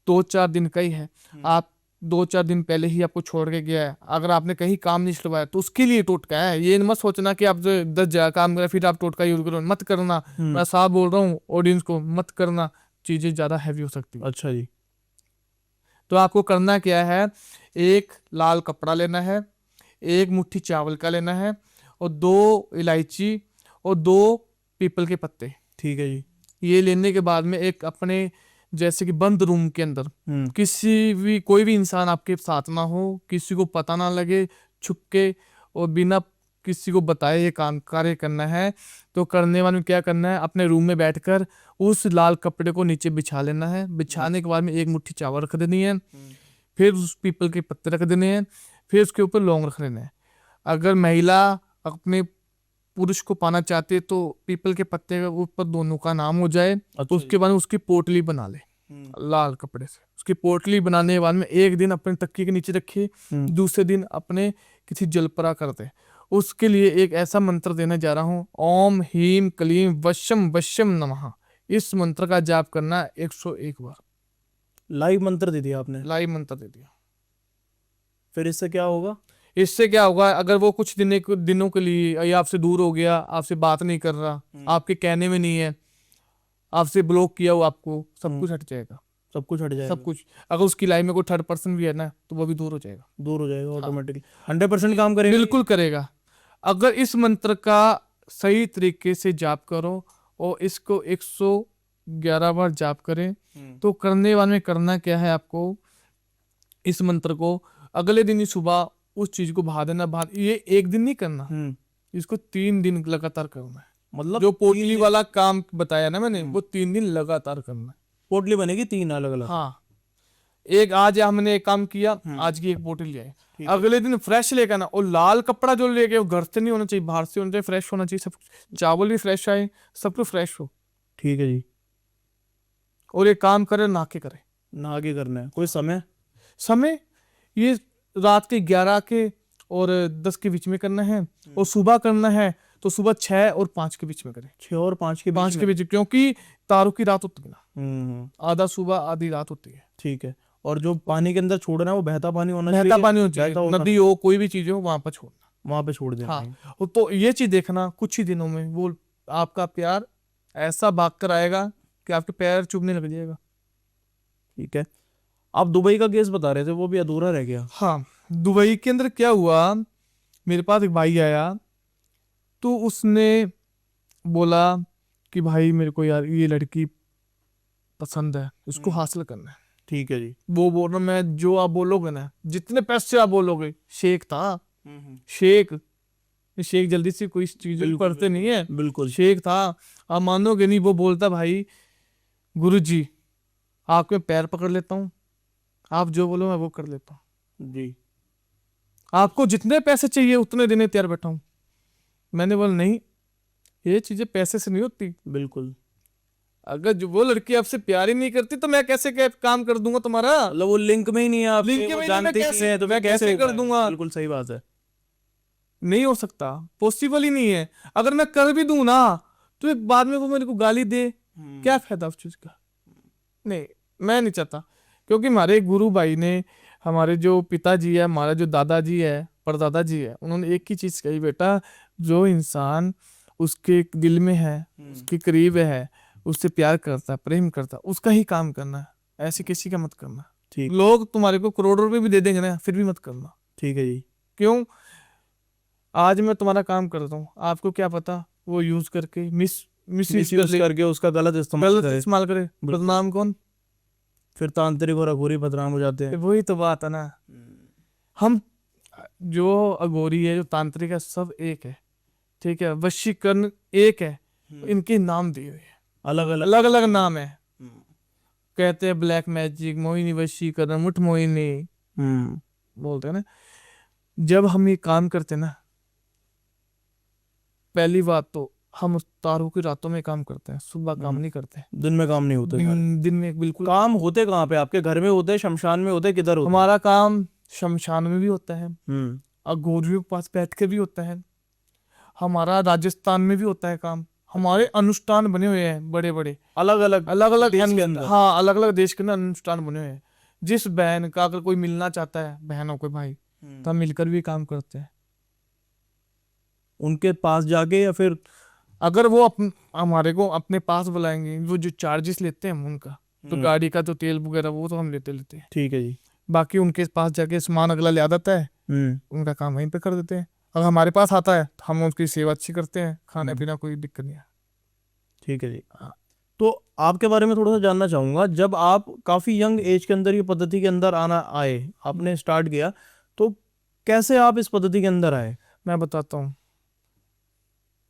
[SPEAKER 2] 2-4 दिन का ही है, आप 2-4 दिन पहले ही आपको छोड़ के गया है, अगर आपने कहीं काम नहीं चलवाया तो उसके लिए टोटका है। ये मत सोचना कि आप जो 10 जगह काम करें फिर आप टोटका यूज करो, मत करना। मैं साफ बोल रहा हूँ ऑडियंस को, मत करना, चीजें ज्यादा हैवी हो सकती है।
[SPEAKER 1] अच्छा जी।
[SPEAKER 2] तो आपको करना क्या है, एक लाल कपड़ा लेना है, एक मुट्ठी चावल का लेना है, और 2 इलायची और 2 पीपल के पत्ते।
[SPEAKER 1] ठीक है जी।
[SPEAKER 2] ये लेने के बाद में एक अपने जैसे कि बंद रूम के अंदर, किसी भी कोई भी इंसान आपके साथ ना हो, किसी को पता ना लगे, छुप के और बिना किसी को बताए ये काम कार्य करना है। तो करने वाले में क्या करना है, अपने रूम में बैठकर उस लाल कपड़े को नीचे बिछा लेना है। बिछाने के बाद में एक मुट्ठी चावल रख देनी है, फिर उस पीपल के पत्ते रख देने हैं, फिर उसके ऊपर लौंग रख लेना है। अगर महिला अपने पुरुष को पाना चाहते हैं तो पीपल के पत्ते के ऊपर दोनों का नाम हो जाए। तो उसके बाद उसकी पोटली बना ले लाल कपड़े से। उसकी पोटली बनाने के बाद में एक दिन अपने तकिए के नीचे रखिए, दूसरे दिन अपने किसी जलपरा कर दे। उसके लिए एक ऐसा मंत्र देने जा रहा हूँ, ओम ह्रीम क्लीम वशम वशम नमः। इस मंत्र का जाप करना 101 बार।
[SPEAKER 1] लाइव मंत्र दे दिया आपने,
[SPEAKER 2] लाइव मंत्र दे दिया।
[SPEAKER 1] फिर इससे क्या होगा?
[SPEAKER 2] इससे क्या होगा, अगर वो कुछ दिनों के लिए या आपसे दूर हो गया, आपसे बात नहीं कर रहा, आपके कहने में नहीं है, आपसे ब्लॉक किया हो, आपको सब कुछ हट जाएगा।
[SPEAKER 1] सब कुछ हट जाएगा,
[SPEAKER 2] सब कुछ। अगर उसकी लाइफ में कोई 3rd पर्सन भी है ना तो वो भी दूर हो जाएगा,
[SPEAKER 1] दूर हो जाएगा ऑटोमेटिकली। 100% काम करेगा,
[SPEAKER 2] बिल्कुल करेगा। अगर इस मंत्र का सही तरीके से जाप करो और इसको 111 बार जाप करें, तो करने वाले में करना क्या है, आपको इस मंत्र को अगले दिन ही सुबह उस चीज को बहा देना। ये एक दिन नहीं करना, इसको 3 दिन लगातार करना है।
[SPEAKER 1] मतलब
[SPEAKER 2] जो पोटली वाला काम बताया ना मैंने, वो 3 दिन लगातार करना है।
[SPEAKER 1] पोटली बनेगी 3 अलग अलग।
[SPEAKER 2] हाँ, एक आज हमने एक काम किया, आज की एक पोटली है, अगले दिन फ्रेश लेकर आना। और लाल कपड़ा जो लेके, वो घर से नहीं होना चाहिए, बाहर से होना चाहिए, फ्रेश होना चाहिए। सब चावल भी फ्रेश आए, सब कुछ फ्रेश हो।
[SPEAKER 1] ठीक है जी।
[SPEAKER 2] और एक काम करे, नहा के करे।
[SPEAKER 1] नहा के करना है। कोई
[SPEAKER 2] समय ये रात के 11 के और 10 के बीच में करना है, और सुबह करना है तो सुबह 6 और 5 के बीच में करें।
[SPEAKER 1] 6 और 5 के
[SPEAKER 2] बीच, क्योंकि तारों की रात होती है ना, आधा सुबह आधी रात होती है।
[SPEAKER 1] ठीक है। और जो पानी के अंदर छोड़ना है वो बहता पानी होना चाहिए,
[SPEAKER 2] बहता पानी होना चाहिए, नदी हो, कोई भी चीज हो, वहां पर छोड़ना,
[SPEAKER 1] वहां पे छोड़ देना।
[SPEAKER 2] हाँ। तो ये चीज देखना, कुछ ही दिनों में वो आपका प्यार ऐसा भाग कर आएगा कि आपके पैर चुभने लग जाएगा।
[SPEAKER 1] ठीक है, आप दुबई का केस बता रहे थे, वो भी अधूरा रह गया।
[SPEAKER 2] हाँ, दुबई के अंदर क्या हुआ, मेरे पास एक भाई आया, तो उसने बोला कि भाई मेरे को यार ये लड़की पसंद है, उसको हासिल करना है।
[SPEAKER 1] ठीक है जी।
[SPEAKER 2] वो बोल रहा, मैं जो आप बोलोगे ना, जितने पैसे आप बोलोगे, शेख था, शेख, ये शेख जल्दी से कोई चीज
[SPEAKER 1] बिल्कुल,
[SPEAKER 2] करते नहीं है,
[SPEAKER 1] बिल्कुल।
[SPEAKER 2] शेख था। आप मानोगे नहीं, वो बोलता भाई गुरुजी आपके पैर पकड़ लेता हूँ, आप जो बोलो मैं वो कर लेता हूँ,
[SPEAKER 1] जी।
[SPEAKER 2] आपको जितने पैसे चाहिए उतने देने तैयार बैठा हूँ। मैंने बोला नहीं, ये चीजें पैसे से नहीं होती।
[SPEAKER 1] बिल्कुल,
[SPEAKER 2] अगर जो वो लड़की आपसे प्यार ही नहीं करती तो मैं कैसे काम कर दूंगा तुम्हारा,
[SPEAKER 1] मतलब वो लिंक में ही नहीं है, आप
[SPEAKER 2] लिंक के
[SPEAKER 1] वो
[SPEAKER 2] में नहीं,
[SPEAKER 1] जानते
[SPEAKER 2] मैं
[SPEAKER 1] ही नहीं है, तो
[SPEAKER 2] मैं कैसे
[SPEAKER 1] कैसे
[SPEAKER 2] कर दूंगा?
[SPEAKER 1] बिल्कुल सही बात है।
[SPEAKER 2] नहीं हो सकता, पॉसिबल ही नहीं है। अगर मैं कर भी दूं ना, तो एक बाद में वो मेरे को गाली दे, क्या फायदा उस चीज का? नहीं, मैं नहीं चाहता। क्योंकि हमारे गुरु भाई ने, हमारे जो पिताजी है, हमारा जो दादाजी है, परदादा जी है, उन्होंने एक ही चीज कही, बेटा जो इंसान उसके दिल में है, उसके करीब है, उससे प्यार करता है, प्रेम करता है, उसका ही काम करना है, ऐसे किसी का मत करना।
[SPEAKER 1] ठीक,
[SPEAKER 2] लोग तुम्हारे को करोड़ रुपए भी दे देंगे ना, फिर भी मत करना।
[SPEAKER 1] ठीक है जी।
[SPEAKER 2] क्यों? आज मैं तुम्हारा काम करता हूँ, आपको क्या पता वो यूज करके मिस
[SPEAKER 1] मिसयूज करके उसका गलत इस्तेमाल
[SPEAKER 2] गलत
[SPEAKER 1] करे,
[SPEAKER 2] इस्तेमाल करे, बदनाम कौन?
[SPEAKER 1] फिर तांत्रिक और अघोरी बदनाम हो जाते हैं।
[SPEAKER 2] वही तो बात है ना। हम जो अघोरी है, जो तांत्रिक है, सब एक है, ठीक है, वशीकरण एक है, इनके नाम दिए हुए हैं,
[SPEAKER 1] अलग अलग।
[SPEAKER 2] अलग अलग नाम है। कहते हैं ब्लैक मैजिक, मोहिनी वशीकरण, मुठ मोहिनी बोलते हैं ना। जब हम ये काम करते हैं ना, पहली बात तो हम उस तारों की रातों में काम करते हैं, सुबह काम नहीं करते।
[SPEAKER 1] दिन में काम नहीं होते सारे।
[SPEAKER 2] दिन में बिल्कुल।
[SPEAKER 1] काम होते कहाँ पे? आपके घर में होते हैं, शमशान में होते हैं, किधर होते
[SPEAKER 2] हमारा काम शमशान में भी होता है,
[SPEAKER 1] हैं?
[SPEAKER 2] अघोरियों के पास बैठ के भी होता है, हमारा राजस्थान में भी होता है काम। हमारे अनुष्ठान बने हुए हैं बड़े बड़े,
[SPEAKER 1] अलग अलग
[SPEAKER 2] अलग अलग
[SPEAKER 1] देश के अंदर।
[SPEAKER 2] हाँ, अलग अलग देश के अंदर अनुष्ठान बने हुए हैं। जिस बहन का अगर कोई मिलना चाहता है, बहनों के भाई, तो हम मिलकर भी काम करते हैं।
[SPEAKER 1] उनके पास जाके, या फिर
[SPEAKER 2] अगर वो हमारे को अपने पास बुलाएंगे, वो जो चार्जेस लेते हैं हम उनका, तो गाड़ी का तो तेल वगैरह वो तो हम लेते हैं।
[SPEAKER 1] ठीक है जी।
[SPEAKER 2] बाकी उनके पास जाके सामान अगला ले आता है, उनका काम वहीं पे कर देते हैं। अगर हमारे पास आता है तो हम उसकी सेवा अच्छी करते हैं, खाने पीना कोई दिक्कत नहीं है।
[SPEAKER 1] ठीक है जी। तो आपके बारे में थोड़ा सा जानना चाहूंगा, जब आप काफी यंग एज के अंदर ये पद्धति के अंदर आना आए, आपने स्टार्ट किया, तो कैसे आप इस पद्धति के अंदर आए?
[SPEAKER 2] मैं बताता हूँ।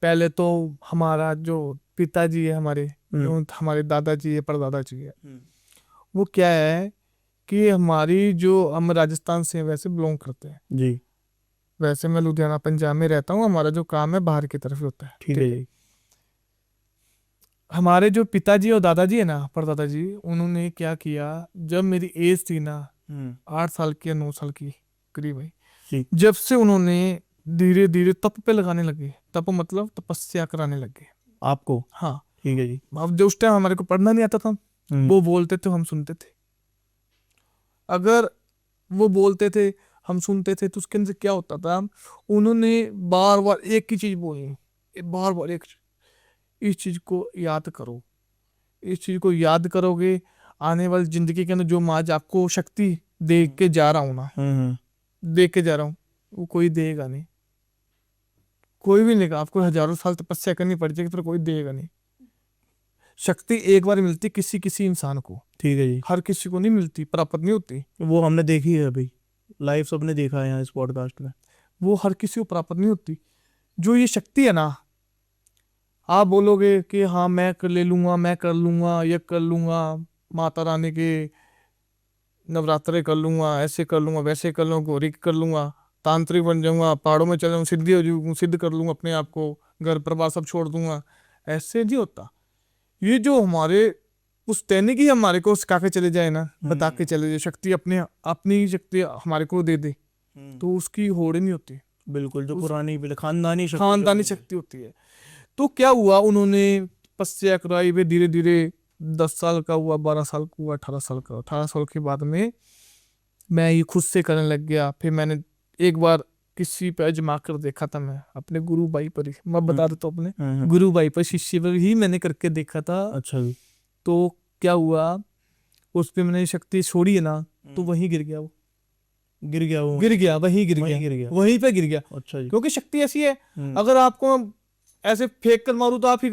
[SPEAKER 2] पहले तो हमारा जो पिताजी है, हमारे जो हमारे दादाजी है, परदादाजी है, वो क्या है कि हमारी जो, हम राजस्थान से वैसे बिलोंग करते हैं
[SPEAKER 1] जी।
[SPEAKER 2] वैसे मैं लुधियाना पंजाब में रहता हूँ, हमारा जो काम है बाहर की तरफ ही होता है।
[SPEAKER 1] ठीक है जी।
[SPEAKER 2] हमारे जो पिताजी और दादाजी है ना, परदादाजी, उन्होंने क्या किया, जब मेरी एज थी ना 8 साल की या 9 साल की करीब है,
[SPEAKER 1] जी।
[SPEAKER 2] जब से उन्होंने धीरे धीरे तप पे लगाने लगे, तप मतलब तपस्या कराने लगे
[SPEAKER 1] आपको?
[SPEAKER 2] हाँ।
[SPEAKER 1] ठीक है जी।
[SPEAKER 2] अब जो उस टाइम हमारे को पढ़ना नहीं आता था, वो बोलते थे हम सुनते थे। अगर वो बोलते थे हम सुनते थे, तो उसके अंदर क्या होता था, उन्होंने बार बार एक ही चीज बोली, बार बार एक, इस चीज को याद करो, इस चीज को याद करोगे, आने वाली जिंदगी के अंदर जो मैं आज आपको शक्ति दे के जा रहा हूँ ना, दे के जा रहा हूँ, वो कोई देगा नहीं, कोई भी नहीं। आपको हजारों साल तपस्या करनी पड़ जाएगी पर कोई देगा नहीं। शक्ति एक बार मिलती किसी किसी इंसान को,
[SPEAKER 1] ठीक है जी।
[SPEAKER 2] हर किसी को नहीं मिलती, प्राप्त नहीं होती।
[SPEAKER 1] वो हमने देखी है अभी लाइव, सबने देखा है यहाँ इस पॉडकास्ट में।
[SPEAKER 2] वो हर किसी को प्राप्त नहीं होती। जो ये शक्ति है ना, आप बोलोगे कि हाँ मैं कर ले लूंगा, मैं कर लूंगा, ये कर लूंगा, माता रानी के नवरात्रे कर लूंगा, ऐसे कर लूंगा, वैसे कर लूंगा, गौरी कर लूंगा, तांत्रिक बन जाऊंगा, पहाड़ों में चले जाऊंगा, सिद्धि हो जाऊंगा, सिद्ध कर लूंगा अपने आप को, घर परिवार सब छोड़ दूंगा, ऐसे नहीं होता। ये जो हमारे पुश्तैनी की हमारे को सिखा के चले जाए ना, बता के चले जाए, शक्ति अपने अपनी शक्ति हमारे को दे दे, तो उसकी होड़ नहीं होती।
[SPEAKER 1] बिल्कुल, जो पुरानी खानदानी
[SPEAKER 2] शक्ति होती है। तो क्या हुआ, उन्होंने तपस्या कराई, वे धीरे धीरे 10 साल का हुआ, 12 साल का हुआ, 18 साल का, 18 साल के बाद में मैं ये खुद से करने लग गया। फिर मैंने एक बार किसी पे आजमा कर देखा था मैं, अपने गुरु भाई पर ही, मैं बता देता हूँ अपने
[SPEAKER 1] हम्म।
[SPEAKER 2] गुरु भाई पर, शिष्य पर ही मैंने करके देखा था।
[SPEAKER 1] अच्छा जी।
[SPEAKER 2] तो क्या हुआ, उस पे मैंने शक्ति छोड़ी है ना, तो वहीं गिर गया वो,
[SPEAKER 1] गिर गया वो?
[SPEAKER 2] गिर गया, वहीं गिर
[SPEAKER 1] वहीं
[SPEAKER 2] गया,
[SPEAKER 1] गिर गया।
[SPEAKER 2] वहीं पे गिर गया।
[SPEAKER 1] अच्छा जी।
[SPEAKER 2] क्योंकि शक्ति ऐसी है,
[SPEAKER 1] हम्म।
[SPEAKER 2] अगर आपको ऐसे फेंक कर मारूं तो आप ही,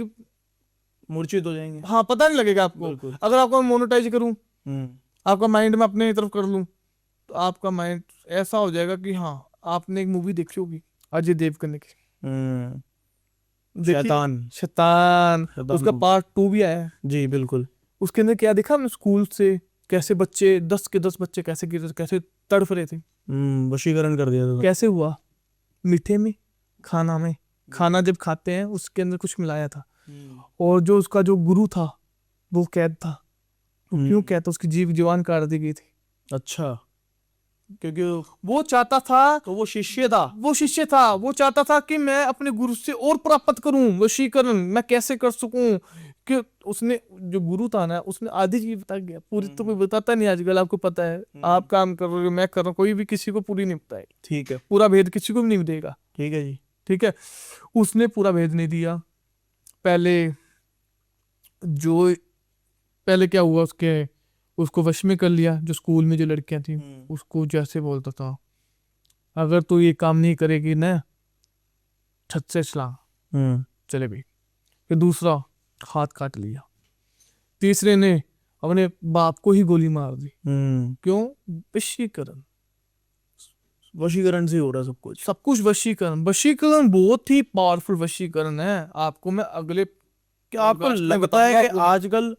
[SPEAKER 1] मूर्छित हो जाएंगे।
[SPEAKER 2] हाँ पता नहीं लगेगा आपको।
[SPEAKER 1] बिल्कुल।
[SPEAKER 2] अगर आपको मोनेटाइज करूं,
[SPEAKER 1] हम्म।
[SPEAKER 2] आपका माइंड में अपने तरफ कर लूं, तो आपका माइंड ऐसा हो जाएगा कि हाँ, आपने एक मूवी देखी होगी अजय देवगन की,
[SPEAKER 1] हम्म।
[SPEAKER 2] देखी?
[SPEAKER 1] शैतान।
[SPEAKER 2] शैतान,
[SPEAKER 1] शैतान
[SPEAKER 2] उसका
[SPEAKER 1] टू।
[SPEAKER 2] पार्ट 2 भी आया है।
[SPEAKER 1] जी बिल्कुल।
[SPEAKER 2] उसके अंदर क्या देखा हमने, स्कूल से कैसे बच्चे 10 के 10 बच्चे कैसे गिर, कैसे तड़फ रहे थे।
[SPEAKER 1] वशीकरण कर दिया था।
[SPEAKER 2] कैसे हुआ, मीठे में, खाना में, खाना जब खाते हैं उसके अंदर कुछ मिलाया था। और जो उसका जो गुरु था वो कैद था। वो क्यों कैद था, उसकी जीवन काट दी गई थी।
[SPEAKER 1] अच्छा, क्योंकि
[SPEAKER 2] वो चाहता था,
[SPEAKER 1] तो वो शिष्य था।
[SPEAKER 2] वो शिष्य था, वो चाहता था कि मैं अपने गुरु से और प्राप्त करूं वशीकरण, मैं कैसे कर सकूं। कि उसने, जो गुरु था ना, उसने आधी चीज बता गया, पूरी तो कोई बताता नहीं आजकल, आपको पता है। आप काम कर रहे हो, मैं कर रहा हूँ, कोई भी किसी को पूरी नहीं बताए,
[SPEAKER 1] ठीक है।
[SPEAKER 2] पूरा भेद किसी को भी नहीं देगा।
[SPEAKER 1] ठीक है जी।
[SPEAKER 2] ठीक है, उसने पूरा भेद नहीं दिया। पहले जो, पहले क्या हुआ, उसको वश में कर लिया। जो स्कूल में जो लड़कियां थी, उसको जैसे बोलता था, अगर तू ये काम नहीं करेगी ना, छत से छलांग, चले भाई। फिर दूसरा, हाथ काट लिया। तीसरे ने अपने बाप को ही गोली मार दी। क्यों? वशीकरण,
[SPEAKER 1] वशीकरण से हो रहा सब कुछ।
[SPEAKER 2] सब कुछ वशीकरण। वशीकरण बहुत ही पावरफुल वशीकरण है। आपको मैं अगले,
[SPEAKER 1] क्या आपको लगता है कि आजकल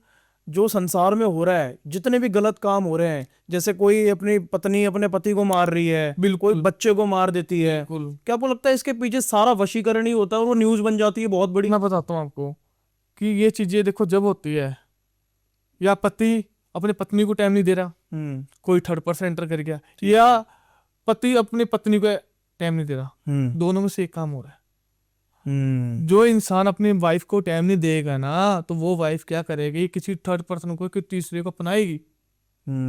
[SPEAKER 1] जो संसार में हो रहा है, जितने भी गलत काम हो रहे हैं, जैसे कोई अपनी पत्नी अपने पति को मार रही है,
[SPEAKER 2] बिल्कुल,
[SPEAKER 1] कोई बच्चे को मार देती है,
[SPEAKER 2] बिल्कुल,
[SPEAKER 1] क्या आपको लगता है इसके पीछे सारा वशीकरण ही होता है और वो न्यूज बन जाती है बहुत बड़ी?
[SPEAKER 2] मैं बताता हूँ आपको कि ये चीजें देखो जब होती है, या पति अपने पत्नी को टाइम नहीं दे रहा, कोई थर्ड पर्सन एंटर कर गया, या पति अपनी पत्नी को टाइम नहीं दे रहा, दोनों में से एक काम हो रहा है। जो इंसान अपनी वाइफ को टाइम नहीं देगा ना, तो वो वाइफ क्या करेगी, किसी थर्ड पर्सन को, किसी तीसरे को अपनाएगी।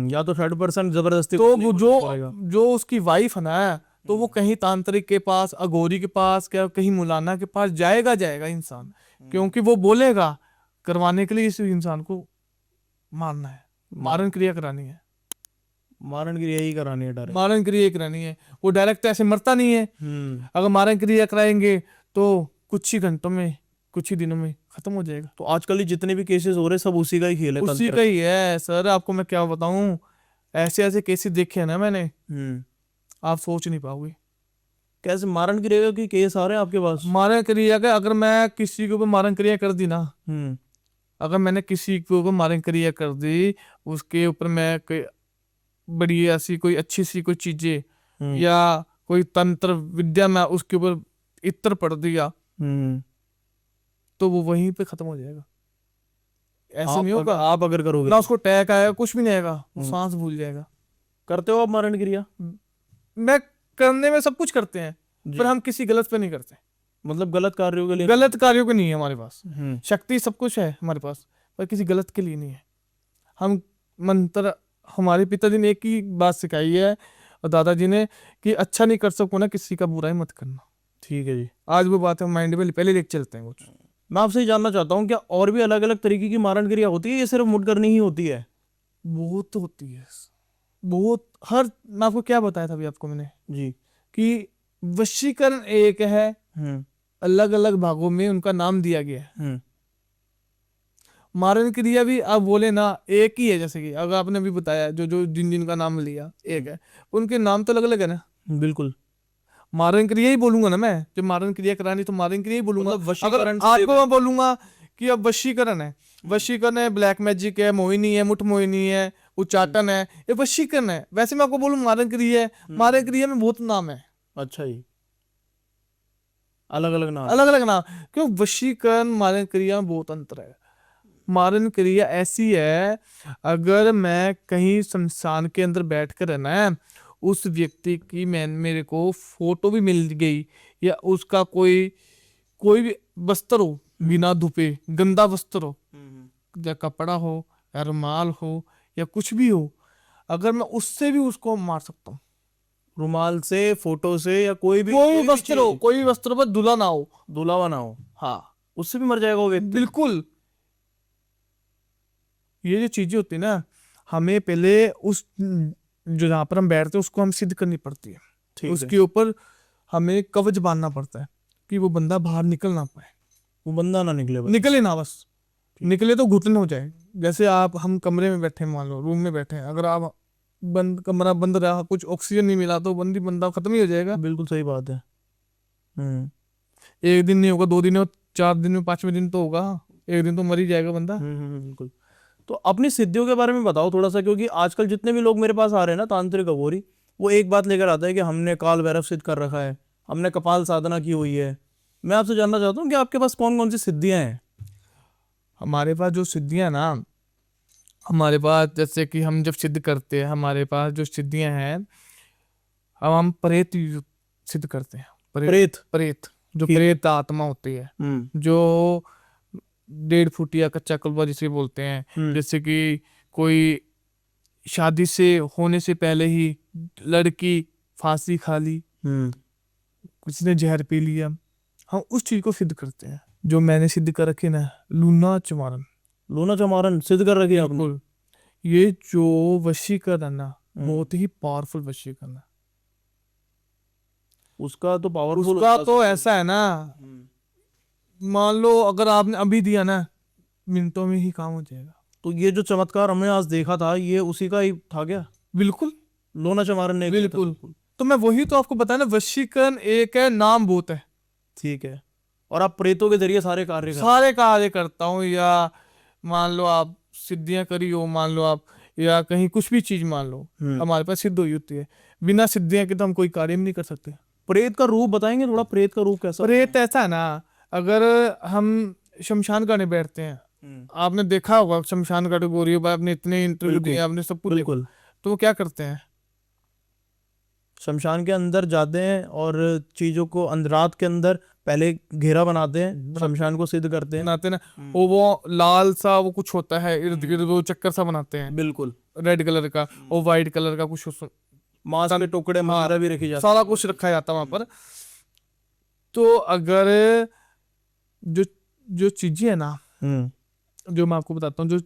[SPEAKER 1] या तो थर्ड पर्सन जबरदस्ती,
[SPEAKER 2] तो वो जो उसकी वाइफ है ना, तो वो कहीं तांत्रिक के पास, अघोरी के पास, क्या कहीं मुलाना के पास जाएगा इंसान। क्योंकि वो बोलेगा करवाने के लिए इस इंसान को मारना है, मारण क्रिया करानी है,
[SPEAKER 1] मारण क्रिया ही करानी है डायरेक्ट।
[SPEAKER 2] मारण क्रिया करानी है। वो डायरेक्ट ऐसे मरता नहीं है। अगर मारण क्रिया कराएंगे तो कुछ ही घंटों में, कुछ ही दिनों में खत्म हो जाएगा।
[SPEAKER 1] तो आजकल जितने भी केसेस हो रहे हैं सब उसी का ही खेल है,
[SPEAKER 2] उसी का ही है सर। आपको मैं क्या बताऊं, ऐसे ऐसे केसेस देखे हैं ना मैंने, आप सोच नहीं पाओगे।
[SPEAKER 1] कैसे मारण क्रिया के केस आ रहे हैं आपके पास?
[SPEAKER 2] मारण क्रिया का, अगर मैं किसी के ऊपर मारण क्रिया कर दी ना, अगर मैंने किसी के ऊपर मारण क्रिया कर दी, उसके ऊपर मैं कोई बड़ी ऐसी कोई अच्छी सी कोई चीजें या कोई तंत्र विद्या में उसके ऊपर इत्र पढ़ दिया, तो वो वहीं पे खत्म हो जाएगा। ऐसे नहीं होगा।
[SPEAKER 1] आप अगर करोगे
[SPEAKER 2] ना उसको अटैक आएगा, कुछ भी नहीं आएगा, वो सांस भूल जाएगा।
[SPEAKER 1] करते हो आप मारण क्रिया?
[SPEAKER 2] मैं करने में सब कुछ करते हैं, पर हम किसी गलत पे नहीं करते।
[SPEAKER 1] मतलब गलत कार्यों के लिए?
[SPEAKER 2] गलत कार्यों के नहीं है हमारे पास। शक्ति सब कुछ है हमारे पास, पर किसी गलत के लिए नहीं है। हम मंत्र, हमारे पिताजी ने एक ही बात सिखाई है और दादाजी ने, कि अच्छा नहीं कर सको ना किसी का, बुराई मत करना।
[SPEAKER 1] ठीक है जी।
[SPEAKER 2] आज वो बात है माइंड में पहले लेके चलते हैं कुछ।
[SPEAKER 1] मैं आपसे ही जानना चाहता हूँ, क्या और भी अलग अलग तरीके की मारण क्रिया होती है, ये सिर्फ मुठ करनी ही होती है?
[SPEAKER 2] बहुत होती है, बहुत। हर, मैं आपको क्या बताया था अभी आपको मैंने
[SPEAKER 1] जी,
[SPEAKER 2] कि वशीकरण एक है, अलग अलग भागों में उनका नाम दिया गया है। मारण क्रिया भी आप बोले ना, एक ही है। जैसे कि अगर आपने भी बताया, जो जो जिन जिन का नाम लिया एक है, उनके नाम तो अलग अलग है ना।
[SPEAKER 1] बिल्कुल।
[SPEAKER 2] मारण क्रिया ही बोलूंगा ना मैं, जब मारण क्रिया करानी तो मारण क्रिया ही बोलूंगा।
[SPEAKER 1] मतलब वशीकरण
[SPEAKER 2] अगर आपको मैं बोलूंगा कि अब वशीकरण है, वशीकरण है, ब्लैक मैजिक है, मोहिनी है, मुठ मोहिनी है, उच्चाटन है, ये वशीकरण है। वैसे मैं आपको बोलूँ मारण क्रिया है, मारण क्रिया में बहुत नाम है।
[SPEAKER 1] अच्छा जी, अलग अलग नाम,
[SPEAKER 2] अलग अलग नाम। क्यों? वशीकरण मारण क्रिया में बहुत अंतर है। मारण क्रिया ऐसी है, अगर मैं कहीं शमशान के अंदर बैठ कर रहना है, उस व्यक्ति की मेरे को फोटो भी मिल गई, या उसका कोई भी वस्त्र हो बिना धुपे, गंदा वस्त्र हो, या कपड़ा हो या रुमाल हो या कुछ भी हो, अगर मैं उससे भी उसको मार सकता हूँ।
[SPEAKER 1] रुमाल से, फोटो से, या कोई भी
[SPEAKER 2] कोई वस्त्र
[SPEAKER 1] चीज,
[SPEAKER 2] हो, कोई वस्त्र पर धुला ना हो।
[SPEAKER 1] दूल्हा बना हो,
[SPEAKER 2] हाँ
[SPEAKER 1] उससे भी मर जाएगा वो व्यक्ति।
[SPEAKER 2] बिल्कुल। ये जो चीजें होती है ना, हमें पहले उस जो जहाँ पर हम बैठते हैं उसको हम सिद्ध करनी पड़ती है।
[SPEAKER 1] ठीक है,
[SPEAKER 2] उसके ऊपर हमें कवच बांधना पड़ता है कि वो बंदा बाहर निकल ना पाए,
[SPEAKER 1] वो बंदा ना निकले बस।
[SPEAKER 2] निकले ना बस, निकले तो घुटन हो जाए। जैसे आप हम कमरे में बैठे हैं, मान लो रूम में बैठे हैं, अगर आप बंद कमरा बंद रहा, कुछ ऑक्सीजन नहीं मिला तो बंदा खत्म ही हो जाएगा।
[SPEAKER 1] बिल्कुल सही बात है।
[SPEAKER 2] एक दिन नहीं होगा, 2 दिन हो, 4 दिन में, 5वें दिन तो होगा, एक दिन तो मर ही जाएगा बंदा।
[SPEAKER 1] बिल्कुल। तो अपनी सिद्धियों के बारे में बताओ थोड़ा सा, क्योंकि आजकल जितने भी लोग मेरे पास आ रहे हैं ना तांत्रिक अघोरी, वो एक बात लेकर आता है कि हमने काल भैरव सिद्ध कर रखा है, हमने कपाल साधना की हुई है। मैं आपसे जानना चाहता हूँ कि आपके पास कौन कौन सी सिद्धियां हैं।
[SPEAKER 2] हमारे पास जो सिद्धियां ना, हमारे पास जैसे कि हम जब सिद्ध करते हैं, हमारे पास जो सिद्धियां हैं, अब हम प्रेत सिद्ध करते हैं।
[SPEAKER 1] प्रेत?
[SPEAKER 2] प्रेत जो
[SPEAKER 1] ठीक।
[SPEAKER 2] प्रेत आत्मा होती है, जो 1.5 फुट या कच्चा कलवा जिसे बोलते हैं, जैसे कि कोई शादी से होने से पहले ही लड़की फांसी खा ली, किसी ने जहर पी लिया, हम उस चीज को सिद्ध करते हैं। जो मैंने सिद्ध कर रखी ना, लूना चमारन।
[SPEAKER 1] लूना चमारन सिद्ध कर रखी है आपने?
[SPEAKER 2] बिल्कुल। ये जो वशीकरण है ना, बहुत ही पावरफुल वशीकरण है।
[SPEAKER 1] उसका तो पावरफुल,
[SPEAKER 2] उसका तो ऐसा है ना, मान लो अगर आपने अभी दिया ना, मिनटों में ही काम हो जाएगा।
[SPEAKER 1] तो ये जो चमत्कार हमने आज देखा था, ये उसी का ही था क्या?
[SPEAKER 2] बिल्कुल
[SPEAKER 1] लोना चमारन ने किया था?
[SPEAKER 2] बिल्कुल। तो मैं वही तो आपको बताया ना, वशीकरण एक है, नाम बहुत है।
[SPEAKER 1] ठीक है। और आप प्रेतों के जरिए सारे कार्य कर?
[SPEAKER 2] सारे कार्य करता हूँ, या मान लो आप सिद्धियां करी हो, मान लो आप, या कहीं कुछ भी चीज मान लो हमारे पास सिद्ध हुई होती है, बिना सिद्धियां के तो हम कोई कार्य भी नहीं कर सकते।
[SPEAKER 1] प्रेत का रूप बताएंगे थोड़ा, प्रेत का रूप कैसा?
[SPEAKER 2] प्रेत ऐसा है ना, अगर हम शमशान घाट में बैठते हैं, आपने देखा होगा शमशान घाट गोरी, आपने इतने इंटरव्यू दिए, आपने सब कुछ देखा,
[SPEAKER 1] बिल्कुल।
[SPEAKER 2] तो वो क्या करते हैं,
[SPEAKER 1] शमशान के अंदर जाते हैं और चीजों को रात के अंदर पहले घेरा बनाते हैं, शमशान को सिद्ध करते हैं।
[SPEAKER 2] बनाते हैं ना, वो लाल सा वो कुछ होता है इर्द गिर्द, वो चक्कर सा बनाते हैं,
[SPEAKER 1] बिल्कुल।
[SPEAKER 2] रेड कलर का और वाइट कलर का कुछ
[SPEAKER 1] मांस के टुकड़े मसाला भी रखी जाती
[SPEAKER 2] सारा कुछ रखा जाता है वहां पर। तो अगर जो जो चीजें है ना, जो मैं आपको बताता हूँ, जो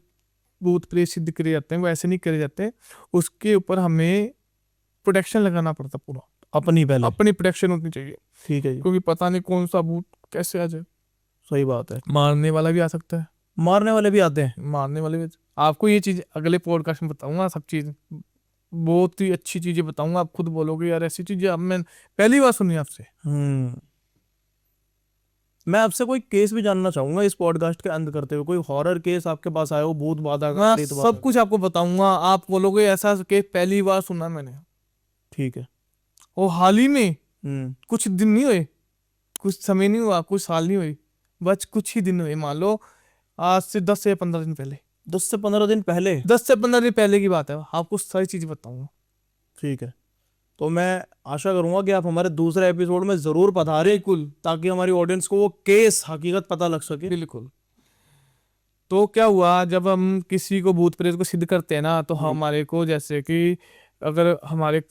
[SPEAKER 2] भूत प्रेत सिद्ध करे जाते हैं वो ऐसे नहीं करे जाते, उसके ऊपर हमें प्रोटेक्शन लगाना पड़ता पूरा,
[SPEAKER 1] अपनी पहले।
[SPEAKER 2] अपनी प्रोटेक्शन होनी चाहिए,
[SPEAKER 1] ठीक है जी।
[SPEAKER 2] क्योंकि पता नहीं कौन सा भूत कैसे आ जाए।
[SPEAKER 1] सही बात है।
[SPEAKER 2] मारने वाला भी आ सकता है,
[SPEAKER 1] मारने वाले भी आते हैं?
[SPEAKER 2] मारने वाले भी। आपको ये चीज अगले पॉडकास्ट में बताऊंगा, सब चीज बहुत ही अच्छी चीजें बताऊंगा, आप खुद बोलोगे यार ऐसी चीजें अब मैं पहली बार सुनी आपसे।
[SPEAKER 1] मैं आपसे कोई केस भी जानना चाहूंगा इस पॉडकास्ट के अंत करते हुए, कोई हॉरर केस आपके पास आया हो, भूत बाधा का,
[SPEAKER 2] मैं
[SPEAKER 1] प्रेत बाधा
[SPEAKER 2] सब
[SPEAKER 1] का?
[SPEAKER 2] कुछ आपको बताऊंगा, आप बोलोगे ऐसा केस पहली बार सुना मैंने।
[SPEAKER 1] ठीक है।
[SPEAKER 2] और हाल ही में, कुछ दिन नहीं हुए, कुछ समय नहीं हुआ, कुछ साल नहीं हुए, बस कुछ ही दिन हुए, मान लो आज से 10 से 15 दिन पहले।
[SPEAKER 1] 10 से 15 दिन पहले?
[SPEAKER 2] 10 से 15 दिन पहले की बात है, आपको सारी चीजें बताऊंगा।
[SPEAKER 1] ठीक है। तो मैं आशा करूंगा कि आप हमारे दूसरे एपिसोड में जरूर पधारें,
[SPEAKER 2] बिल्कुल
[SPEAKER 1] ताकि हमारी ऑडियंस को वो केस हकीकत पता लग सके।
[SPEAKER 2] बिल्कुल। तो क्या हुआ, जब हम किसी को भूत प्रेत को सिद्ध करते हैं ना, तो हमारे को जैसे कि अगर हमारे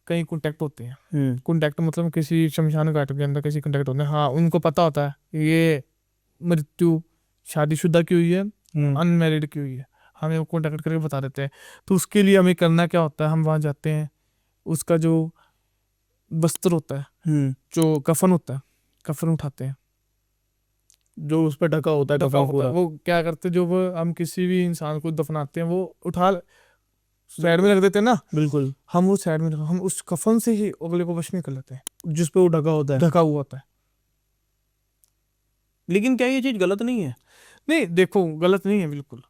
[SPEAKER 2] कई कॉन्टेक्ट होते हैं, कॉन्टेक्ट मतलब किसी शमशान घाट के अंदर किसी कॉन्टेक्ट होते हैं, हाँ उनको पता होता है ये मृत्यु शादीशुदा की हुई है, अनमैरिड की हुई है, हमें वो कॉन्टेक्ट करके बता देते हैं। तो उसके लिए हमें करना क्या होता है, हम वहाँ जाते हैं, उसका जो वस्त्र होता है, जो कफन होता है, कफन उठाते हैं,
[SPEAKER 1] जो उस पर ढका होता है
[SPEAKER 2] ढका
[SPEAKER 1] कफन
[SPEAKER 2] होता
[SPEAKER 1] पूरा।
[SPEAKER 2] है, वो क्या करते हैं, जो वो हम किसी भी इंसान को दफनाते हैं, वो उठा साइड में रख देते हैं ना,
[SPEAKER 1] बिल्कुल।
[SPEAKER 2] हम वो साइड में हम उस कफन से ही अगले को वश में कर लेते हैं,
[SPEAKER 1] जिस पे वो ढका होता है।
[SPEAKER 2] ढका हुआ होता है।
[SPEAKER 1] लेकिन क्या ये चीज गलत नहीं है?
[SPEAKER 2] नहीं देखो, गलत नहीं है बिल्कुल,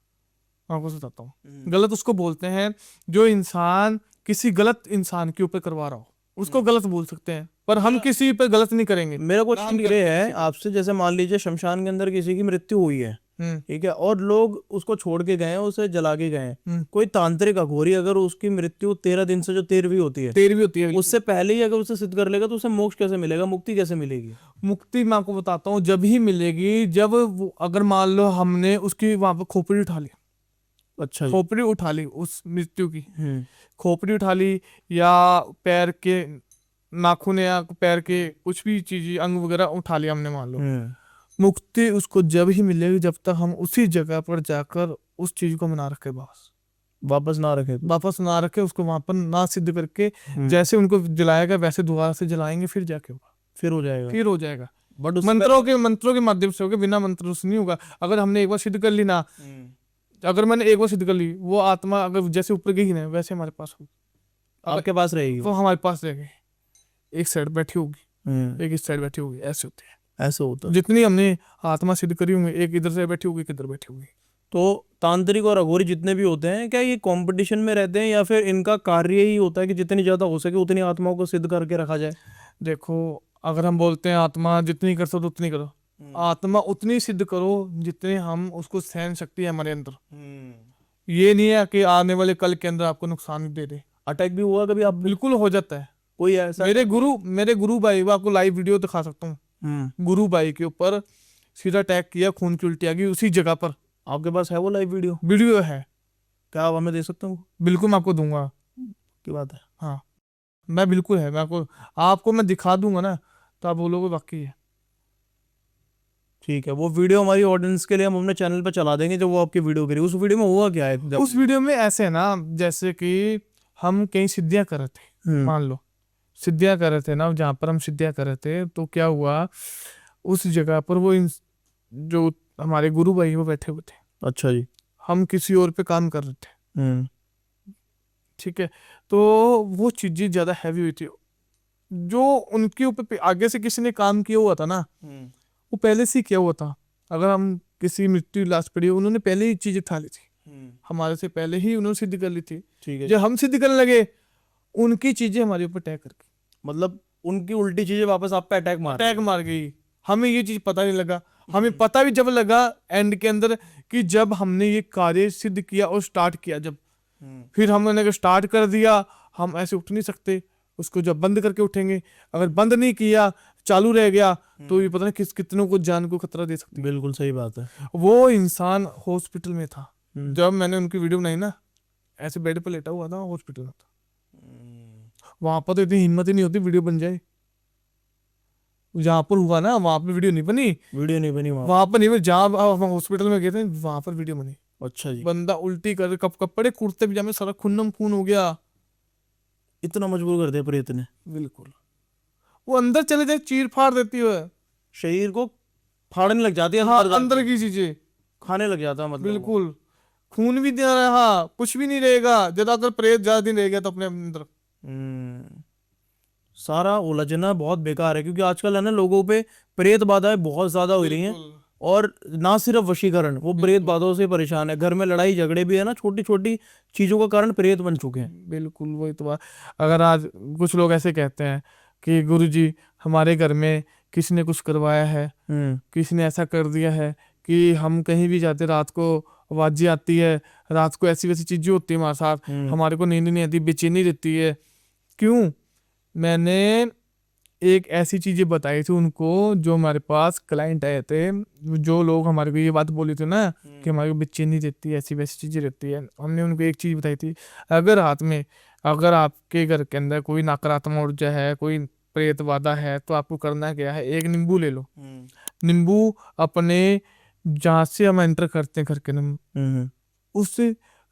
[SPEAKER 2] आपको बताता हूँ। गलत उसको बोलते हैं जो इंसान किसी गलत इंसान के ऊपर करवा रहा हो, उसको गलत बोल सकते हैं, पर हम किसी पे गलत नहीं करेंगे।
[SPEAKER 1] मेरा क्वेश्चन ये है आपसे, जैसे मान लीजिए शमशान के अंदर किसी की मृत्यु हुई है, ठीक है, और लोग उसको छोड़ के गए, उसे जला के गए, कोई तांत्रिक अघोरी अगर उसकी मृत्यु 13 दिन से जो 13वीं होती है,
[SPEAKER 2] 13वीं होती है,
[SPEAKER 1] उससे पहले ही अगर उसे सिद्ध कर लेगा, तो उसे मोक्ष कैसे मिलेगा, मुक्ति कैसे मिलेगी?
[SPEAKER 2] मुक्ति मैं आपको बताता हूँ जब ही मिलेगी, जब अगर मान लो हमने उसकी वहां पर खोपड़ी उठा ली,
[SPEAKER 1] अच्छा जी।
[SPEAKER 2] खोपड़ी उठा ली उस मृत्यु की,
[SPEAKER 1] हम्म।
[SPEAKER 2] खोपड़ी उठा ली, या पैर के नाखून या पैर के कुछ भी चीज अंग वगैरह उठा लिया हमने मान लो, मुक्ति उसको जब ही मिलेगी जब तक हम उसी जगह पर जाकर उस चीज को मना रखे,
[SPEAKER 1] वापस ना रखे तो।
[SPEAKER 2] वापस ना रखे, उसको वहां पर ना सिद्ध करके
[SPEAKER 1] हम्म।
[SPEAKER 2] जैसे उनको जलाएगा वैसे दोबारा से जलाएंगे, फिर जाके होगा,
[SPEAKER 1] फिर हो जाएगा।
[SPEAKER 2] फिर हो जाएगा।
[SPEAKER 1] बट उस
[SPEAKER 2] मंत्रों के माध्यम से होगा, बिना मंत्रों से नहीं होगा। अगर हमने एक बार सिद्ध कर ली ना, अगर मैंने एक बार सिद्ध कर ली, वो आत्मा अगर जैसे ऊपर गई ना वैसे हमारे पास होगी,
[SPEAKER 1] आपके पास रहेगी
[SPEAKER 2] वो हमारे पास रहेगी, एक साइड बैठी होगी,
[SPEAKER 1] हम्म।
[SPEAKER 2] एक इस साइड बैठी होगी, ऐसे होते हैं।
[SPEAKER 1] ऐसे होता है।
[SPEAKER 2] जितनी हमने आत्मा सिद्ध करी होंगी, एक इधर से बैठी होगी, एक इधर बैठी होगी।
[SPEAKER 1] तो तांत्रिक और अघोरी जितने भी होते हैं, क्या ये कंपटीशन में रहते हैं या फिर इनका कार्य ही होता है कि जितनी ज्यादा हो सके उतनी आत्माओं को सिद्ध करके रखा जाए?
[SPEAKER 2] देखो, अगर हम बोलते हैं आत्मा जितनी कर सकते उतनी करो, आत्मा उतनी सिद्ध करो जितने हम उसको सहन शक्ति है हमारे अंदर। ये नहीं है कि आने वाले कल के अंदर आपको नुकसान दे दे।
[SPEAKER 1] अटैक भी हुआ कभी आप?
[SPEAKER 2] बिल्कुल हो जाता है।
[SPEAKER 1] कोई ऐसा?
[SPEAKER 2] मेरे गुरु भाई, वो आपको लाइव वीडियो दिखा सकता हूँ, गुरु भाई के ऊपर सीधा अटैक किया, खून की उल्टी आ गई उसी जगह पर।
[SPEAKER 1] आपके पास है वो लाइव वीडियो?
[SPEAKER 2] वीडियो है।
[SPEAKER 1] क्या आप हमें दे सकते हो?
[SPEAKER 2] बिल्कुल मैं आपको दूंगा।
[SPEAKER 1] की बात है।
[SPEAKER 2] हाँ, मैं बिल्कुल है, मैं आपको मैं दिखा दूंगा ना, तो आप बोलोगे वाकई है।
[SPEAKER 1] ठीक है, वो वीडियो हमारी ऑडियंस के लिए हम अपने चैनल पर चला देंगे, जब वो आपकी वीडियो करी। उस वीडियो में हुआ क्या है?
[SPEAKER 2] उस वीडियो में ऐसे है ना, जैसे कि हम कहीं सिद्धियां कर रहे थे, मान लो सिद्धियां कर रहे थे ना, जहाँ पर हम सिद्धियां कर रहे थे, तो क्या हुआ, उस जगह पर वो जो हमारे गुरु भाई वो बैठे हुए थे।
[SPEAKER 1] अच्छा जी।
[SPEAKER 2] हम किसी और पे काम कर रहे थे, ठीक है। तो वो चीजें ज्यादा हैवी हुई थी, जो उनके ऊपर आगे से किसी ने काम किया हुआ था ना, वो पहले से ही किया हुआ था। अगर हम किसी मृत्यु लाश पड़ी, उन्होंने पहले ही चीजें उठा ली थी, हमारे से पहले ही उन्होंने सिद्ध कर ली थी।
[SPEAKER 1] ठीक है।
[SPEAKER 2] जब हम सिद्ध करने लगे, उनकी चीजें हमारे ऊपर अटैक करके,
[SPEAKER 1] मतलब उनकी उल्टी चीजें वापस आप पे अटैक
[SPEAKER 2] मार गई। हमें ये चीज पता नहीं लगा। हमें पता भी जब लगा एंड के अंदर, कि जब हमने ये कार्य सिद्ध किया और स्टार्ट किया, जब फिर हमने स्टार्ट कर दिया, हम ऐसे उठ नहीं सकते। उसको जब बंद करके उठेंगे, अगर बंद नहीं किया, चालू रह गया, तो ये पता नहीं कितनों को जान को खतरा दे सकती है।
[SPEAKER 1] बिल्कुल सही बात है।
[SPEAKER 2] वो इंसान हॉस्पिटल में था जब मैंने उनकी वीडियो बनाई ना, ऐसे बेड पर लेटा हुआ था, हॉस्पिटल में था। वहां पर तो इतनी हिम्मत ही नहीं होती वीडियो बन जाए। जहां पर हुआ ना, वहां पर वीडियो नहीं बनी वहां पर नहीं, जहाँ हम हॉस्पिटल में गए थे वहां पर वीडियो बनी।
[SPEAKER 1] अच्छा जी।
[SPEAKER 2] बंदा उल्टी कर कपड़े कुर्ते पजामे सारा खून हो गया।
[SPEAKER 1] इतना मजबूर कर दिया प्रेत ने?
[SPEAKER 2] बिल्कुल। वो अंदर चले जाए, चीर फाड़ देती है,
[SPEAKER 1] शरीर को फाड़ने लग जाती है।
[SPEAKER 2] हाँ, अंदर की चीजें
[SPEAKER 1] खाने लग जाता है मतलब।
[SPEAKER 2] बिल्कुल। खून भी दे रहा, कुछ भी नहीं रहेगा। ज्यादातर प्रेत ज्यादा दिन रहेगा तो अपने अंदर।
[SPEAKER 1] सारा उलझना बहुत बेकार है, क्योंकि आजकल है ना, लोगों पे प्रेत बाधाएं बहुत ज्यादा हो रही हैं। और ना सिर्फ वशीकरण, वो प्रेत बाधाओं से परेशान है। घर में लड़ाई झगड़े भी है ना, छोटी छोटी चीजों का कारण प्रेत बन चुके हैं।
[SPEAKER 2] बिल्कुल, वही तो बात। अगर आज कुछ लोग ऐसे कहते हैं कि गुरुजी हमारे घर में किसी ने कुछ करवाया है, किसी ने ऐसा कर दिया है, कि हम कहीं भी जाते रात को आवाजें आती है, रात को ऐसी वैसी चीजें होती है हमारे साथ, हमारे को नींद नहीं आती, बेचैनी रहती है। क्यों? मैंने एक ऐसी चीजें बताई थी उनको, जो हमारे पास क्लाइंट आए थे, जो लोग हमारे को ये बात बोली थी ना कि हमारे को बेचैनी रहती है, ऐसी वैसी चीजें रहती है। हमने उनको एक चीज बताई थी, अगर आपके घर के अंदर कोई नकारात्मक ऊर्जा है, कोई प्रेत बाधा है, तो आपको करना क्या है, एक नींबू ले लो। नींबू अपने जहाँ से हम एंटर करते हैं घर के अंदर, उस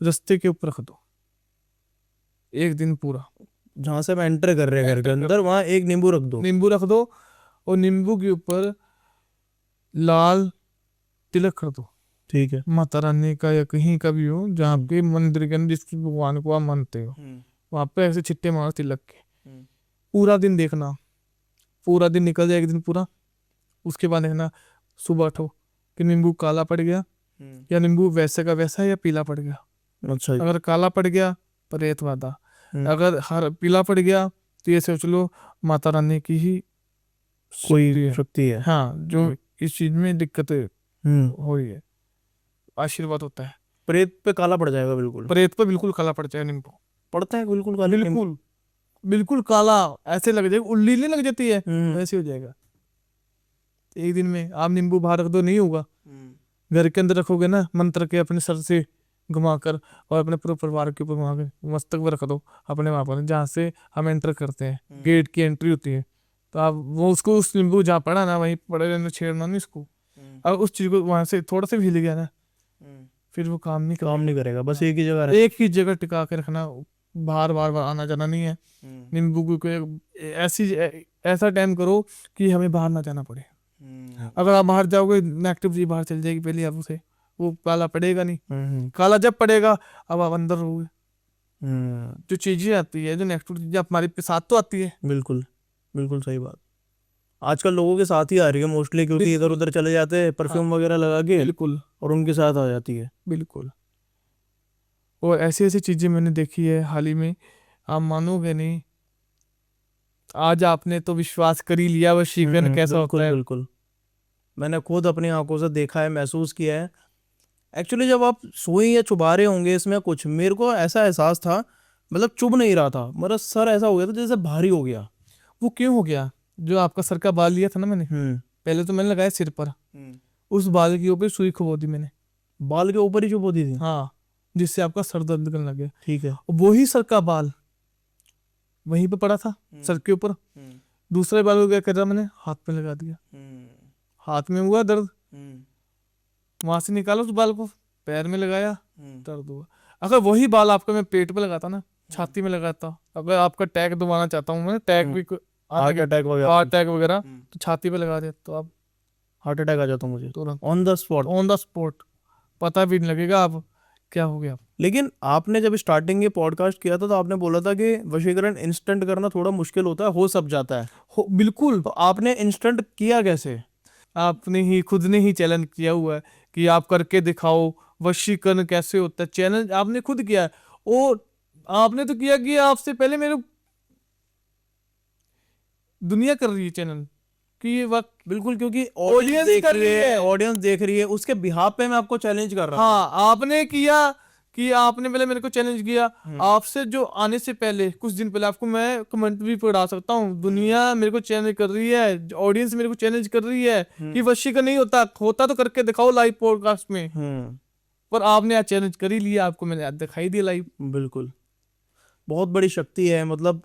[SPEAKER 2] रास्ते के ऊपर रख दो, एक दिन पूरा।
[SPEAKER 1] जहां से हम एंटर कर रहे हैं घर के अंदर, वहां एक नींबू रख दो।
[SPEAKER 2] और नींबू के ऊपर लाल तिलक कर दो।
[SPEAKER 1] ठीक है।
[SPEAKER 2] माता रानी का या कहीं का भी हो, जहाँ आपके मंदिर के अंदर जिस भगवान को आप मानते हो, वहां पे ऐसे छिट्टे मारो तिलक के। पूरा दिन देखना, पूरा दिन निकल जाए, एक दिन पूरा। उसके बाद देखना सुबह उठो कि नींबू काला पड़ गया, या नींबू वैसे का वैसा, या पीला पड़ गया।
[SPEAKER 1] अच्छा।
[SPEAKER 2] अगर काला पड़ गया, प्रेत बाधा। अगर हर पीला पड़ गया, तो ये सोच लो माता रानी की ही
[SPEAKER 1] कोई शक्ति है।
[SPEAKER 2] हाँ, जो इस चीज में दिक्कत हो रही है, आशीर्वाद होता है।
[SPEAKER 1] प्रेत पे काला पड़ जाएगा? बिल्कुल।
[SPEAKER 2] प्रेत पे बिल्कुल काला पड़ जाएगा नींबू।
[SPEAKER 1] पड़ता है बिल्कुल काला?
[SPEAKER 2] बिल्कुल काला, ऐसे लग जाएगा, उल्ली नहीं लग जाती है, वैसे हो जाएगा। एक दिन में आप नींबू बाहर रख दो, नहीं होगा। घर के अंदर रखोगे ना, मंत्र के अपने सर से घुमाकर और अपने पूरे परिवार के ऊपर वहां के मस्तक पर रख दो, अपने वहां पर जहाँ से हम एंटर करते हैं, गेट की एंट्री होती है। तो आप वो उसको उस नींबू जहाँ पड़ा ना वहीं पड़े रहने, छेड़ना नहीं इसको। अगर उस चीज को वहां से थोड़ा सा भी हिल गया ना, फिर वो काम नहीं
[SPEAKER 1] काम नहीं करेगा, बस
[SPEAKER 2] हाँ।
[SPEAKER 1] एक ही जगह
[SPEAKER 2] एक ही जगह टिका के रखना, बाहर बार बार आना जाना नहीं है। नींबू को ऐसा टाइम करो कि हमें बाहर ना जाना पड़े। अगर आप बाहर जाओगे नेगेटिव चीज बाहर चल जाएगी पहले आप उसे, वो काला पड़ेगा नहीं। काला जब पड़ेगा अब आप अंदर रहोगे। जो चीजें आती है, जो नेगेटिव चीजें हमारे साथ तो आती है।
[SPEAKER 1] बिल्कुल बिल्कुल सही बात। आजकल लोगों के साथ ही आ रही है मोस्टली, क्योंकि इधर उधर चले जाते हैं परफ्यूम वगैरह लगा के,
[SPEAKER 2] बिल्कुल
[SPEAKER 1] और उनके साथ आ जाती है।
[SPEAKER 2] बिल्कुल। और ऐसी ऐसी चीजें मैंने देखी है हाल ही में, आप मानोगे नहीं। आज आपने तो विश्वास कर ही लिया वशीकरण कैसा
[SPEAKER 1] बिल्कुल
[SPEAKER 2] होता है।
[SPEAKER 1] बिल्कुल, मैंने खुद अपनी आंखों से देखा है, महसूस किया है। एक्चुअली जब आप सुई या चुबा रहे होंगे इसमें कुछ, मेरे को ऐसा एहसास था, मतलब चुभ नहीं रहा था, मेरा सर ऐसा हो गया था जैसे भारी हो गया।
[SPEAKER 2] वो क्यों हो गया? जो आपका सर का बाल लिया था ना मैंने, पहले तो मैंने लगाया सिर पर, उस बाल के ऊपर सुई खबो दी मैंने।
[SPEAKER 1] बाल के ऊपर ही चुभ होती थी?
[SPEAKER 2] हाँ, जिससे आपका सर दर्द करने लगे।
[SPEAKER 1] ठीक है।
[SPEAKER 2] और वही सर का बाल वहीं पे पड़ा था सर के ऊपर। दूसरे बाल को क्या कर रहा मैंने, हाथ में लगा दिया। हाथ में हुआ दर्द, वहां से निकाला उस बाल को, पैर में लगाया, दर्द हुआ। अगर वही बाल आपका मैं पेट पे लगाता ना, छाती में लगाता, अगर आपका टैग दबाना चाहता हूँ मैं, टैग भी
[SPEAKER 1] हार्ट अटैक वगैरह,
[SPEAKER 2] हार्ट अटैक वगैरह, तो छाती पे लगा दे तो आप
[SPEAKER 1] हार्ट अटैक आ जाता मुझे
[SPEAKER 2] तुरंत
[SPEAKER 1] on the spot.
[SPEAKER 2] On the spot, पता भी नहीं लगेगा आप क्या हो गया।
[SPEAKER 1] लेकिन आपने जब स्टार्टिंग ये पॉडकास्ट किया था तो आपने बोला था कि वशीकरण इंस्टेंट करना थोड़ा मुश्किल होता है, हो सब जाता है।
[SPEAKER 2] बिल्कुल।
[SPEAKER 1] तो आपने इंस्टेंट किया कैसे?
[SPEAKER 2] आपने ही खुद ने ही चैलेंज किया हुआ है कि आप करके दिखाओ वशीकरण कैसे होता है। चैलेंज आपने खुद किया है, और आपने तो किया कि आपसे पहले मेरे दुनिया कर रही है चैनल कि ये वक्त।
[SPEAKER 1] बिल्कुल, क्योंकि
[SPEAKER 2] Audience
[SPEAKER 1] देख
[SPEAKER 2] कर
[SPEAKER 1] रही
[SPEAKER 2] रही
[SPEAKER 1] है,
[SPEAKER 2] है।
[SPEAKER 1] ऑडियंस देख रही है, उसके बिहाफ पे मैं आपको चैलेंज कर रहा हूँ।
[SPEAKER 2] हाँ, आपने किया कि आपने पहले मेरे को चैलेंज किया। आपसे जो आने से पहले कुछ दिन पहले आपको मैं कमेंट भी पढ़ा सकता हूँ, दुनिया मेरे को चैलेंज कर रही है, ऑडियंस मेरे को चैलेंज कर रही है कि वशीकरण नहीं होता, होता तो करके दिखाओ लाइव पॉडकास्ट में। पर आपने आज चैलेंज कर ही लिया, आपको मैंने आज दिखाई दिया लाइव।
[SPEAKER 1] बिल्कुल, बहुत बड़ी शक्ति है। मतलब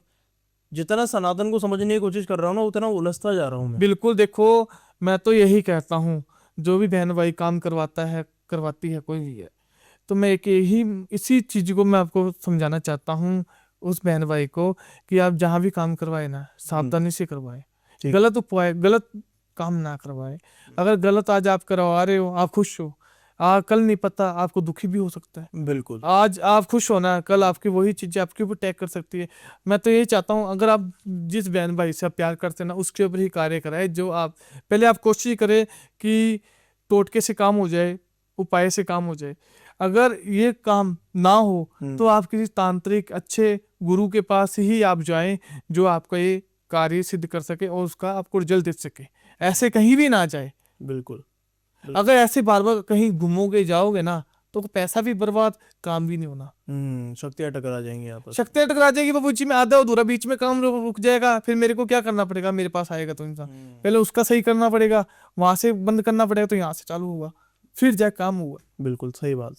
[SPEAKER 1] जितना सनातन को समझने की कोशिश कर रहा हूँ ना, उतना उलझता जा रहा हूँ मैं।
[SPEAKER 2] बिल्कुल। देखो, मैं तो यही कहता हूँ, जो भी बहन भाई काम करवाता है, करवाती है, कोई भी है, तो मैं एक यही इसी चीज को मैं आपको समझाना चाहता हूँ उस बहन भाई को कि आप जहाँ भी काम करवाए ना, सावधानी से करवाए,
[SPEAKER 1] ठीक।
[SPEAKER 2] गलत उपाय गलत काम ना करवाए। अगर गलत आज आप करवा रहे हो, आप खुश हो, कल नहीं पता आपको दुखी भी हो सकता है।
[SPEAKER 1] बिल्कुल,
[SPEAKER 2] आज आप खुश हो ना, कल आपकी वही चीजें आपके ऊपर टैग कर सकती है। मैं तो यही चाहता हूँ, अगर आप जिस बहन भाई से आप प्यार करते हैं ना, उसके ऊपर ही कार्य कराए। जो आप पहले आप कोशिश करें कि टोटके से काम हो जाए, उपाय से काम हो जाए। अगर ये काम ना हो तो आप किसी तांत्रिक अच्छे गुरु के पास ही आप जाएं, जो आपका ये कार्य सिद्ध कर सके और उसका आपको रिजल्ट दे सके। ऐसे कहीं भी ना जाए।
[SPEAKER 1] बिल्कुल।
[SPEAKER 2] अगर ऐसे बार बार कहीं घूमोगे जाओगे ना, तो पैसा भी बर्बाद, काम भी नहीं होना।
[SPEAKER 1] शक्तियाँ टकरा जाएंगी आपस में।
[SPEAKER 2] शक्तियां टकरा जाएगी बाबू जी में, आधा अधूरा बीच में काम रुक जाएगा। फिर मेरे को क्या करना पड़ेगा? मेरे पास आएगा तो इंसान पहले उसका सही करना पड़ेगा, वहां से बंद करना पड़ेगा, तो यहाँ से चालू होगा, फिर जाए काम हुआ।
[SPEAKER 1] बिल्कुल सही बात।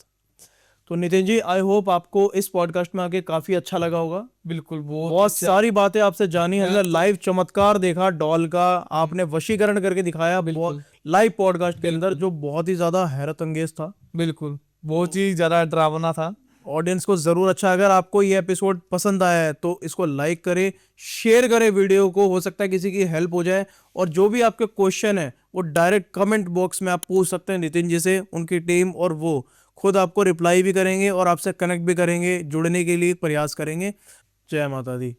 [SPEAKER 1] तो नितिन जी, आई होप आपको इस पॉडकास्ट में आके काफी अच्छा लगा होगा।
[SPEAKER 2] बिल्कुल,
[SPEAKER 1] बहुत सारी बातें आपसे जानी है, लाइव चमत्कार देखा डॉल का, आपने वशीकरण करके दिखाया बहुत लाइव पॉडकास्ट के अंदर, जो बहुत ही ज्यादा हैरत अंगेज था।
[SPEAKER 2] बिल्कुल, बहुत ही ज्यादा डरावना था।
[SPEAKER 1] ऑडियंस को जरूर अच्छा, अगर आपको ये एपिसोड पसंद आया है तो इसको लाइक करें, शेयर करें वीडियो को, हो सकता है किसी की हेल्प हो जाए। और जो भी आपके क्वेश्चन है वो डायरेक्ट कमेंट बॉक्स में आप पूछ सकते हैं नितिन जी से, उनकी टीम और वो खुद आपको रिप्लाई भी करेंगे और आपसे कनेक्ट भी करेंगे, जुड़ने के लिए प्रयास करेंगे। जय माता दी।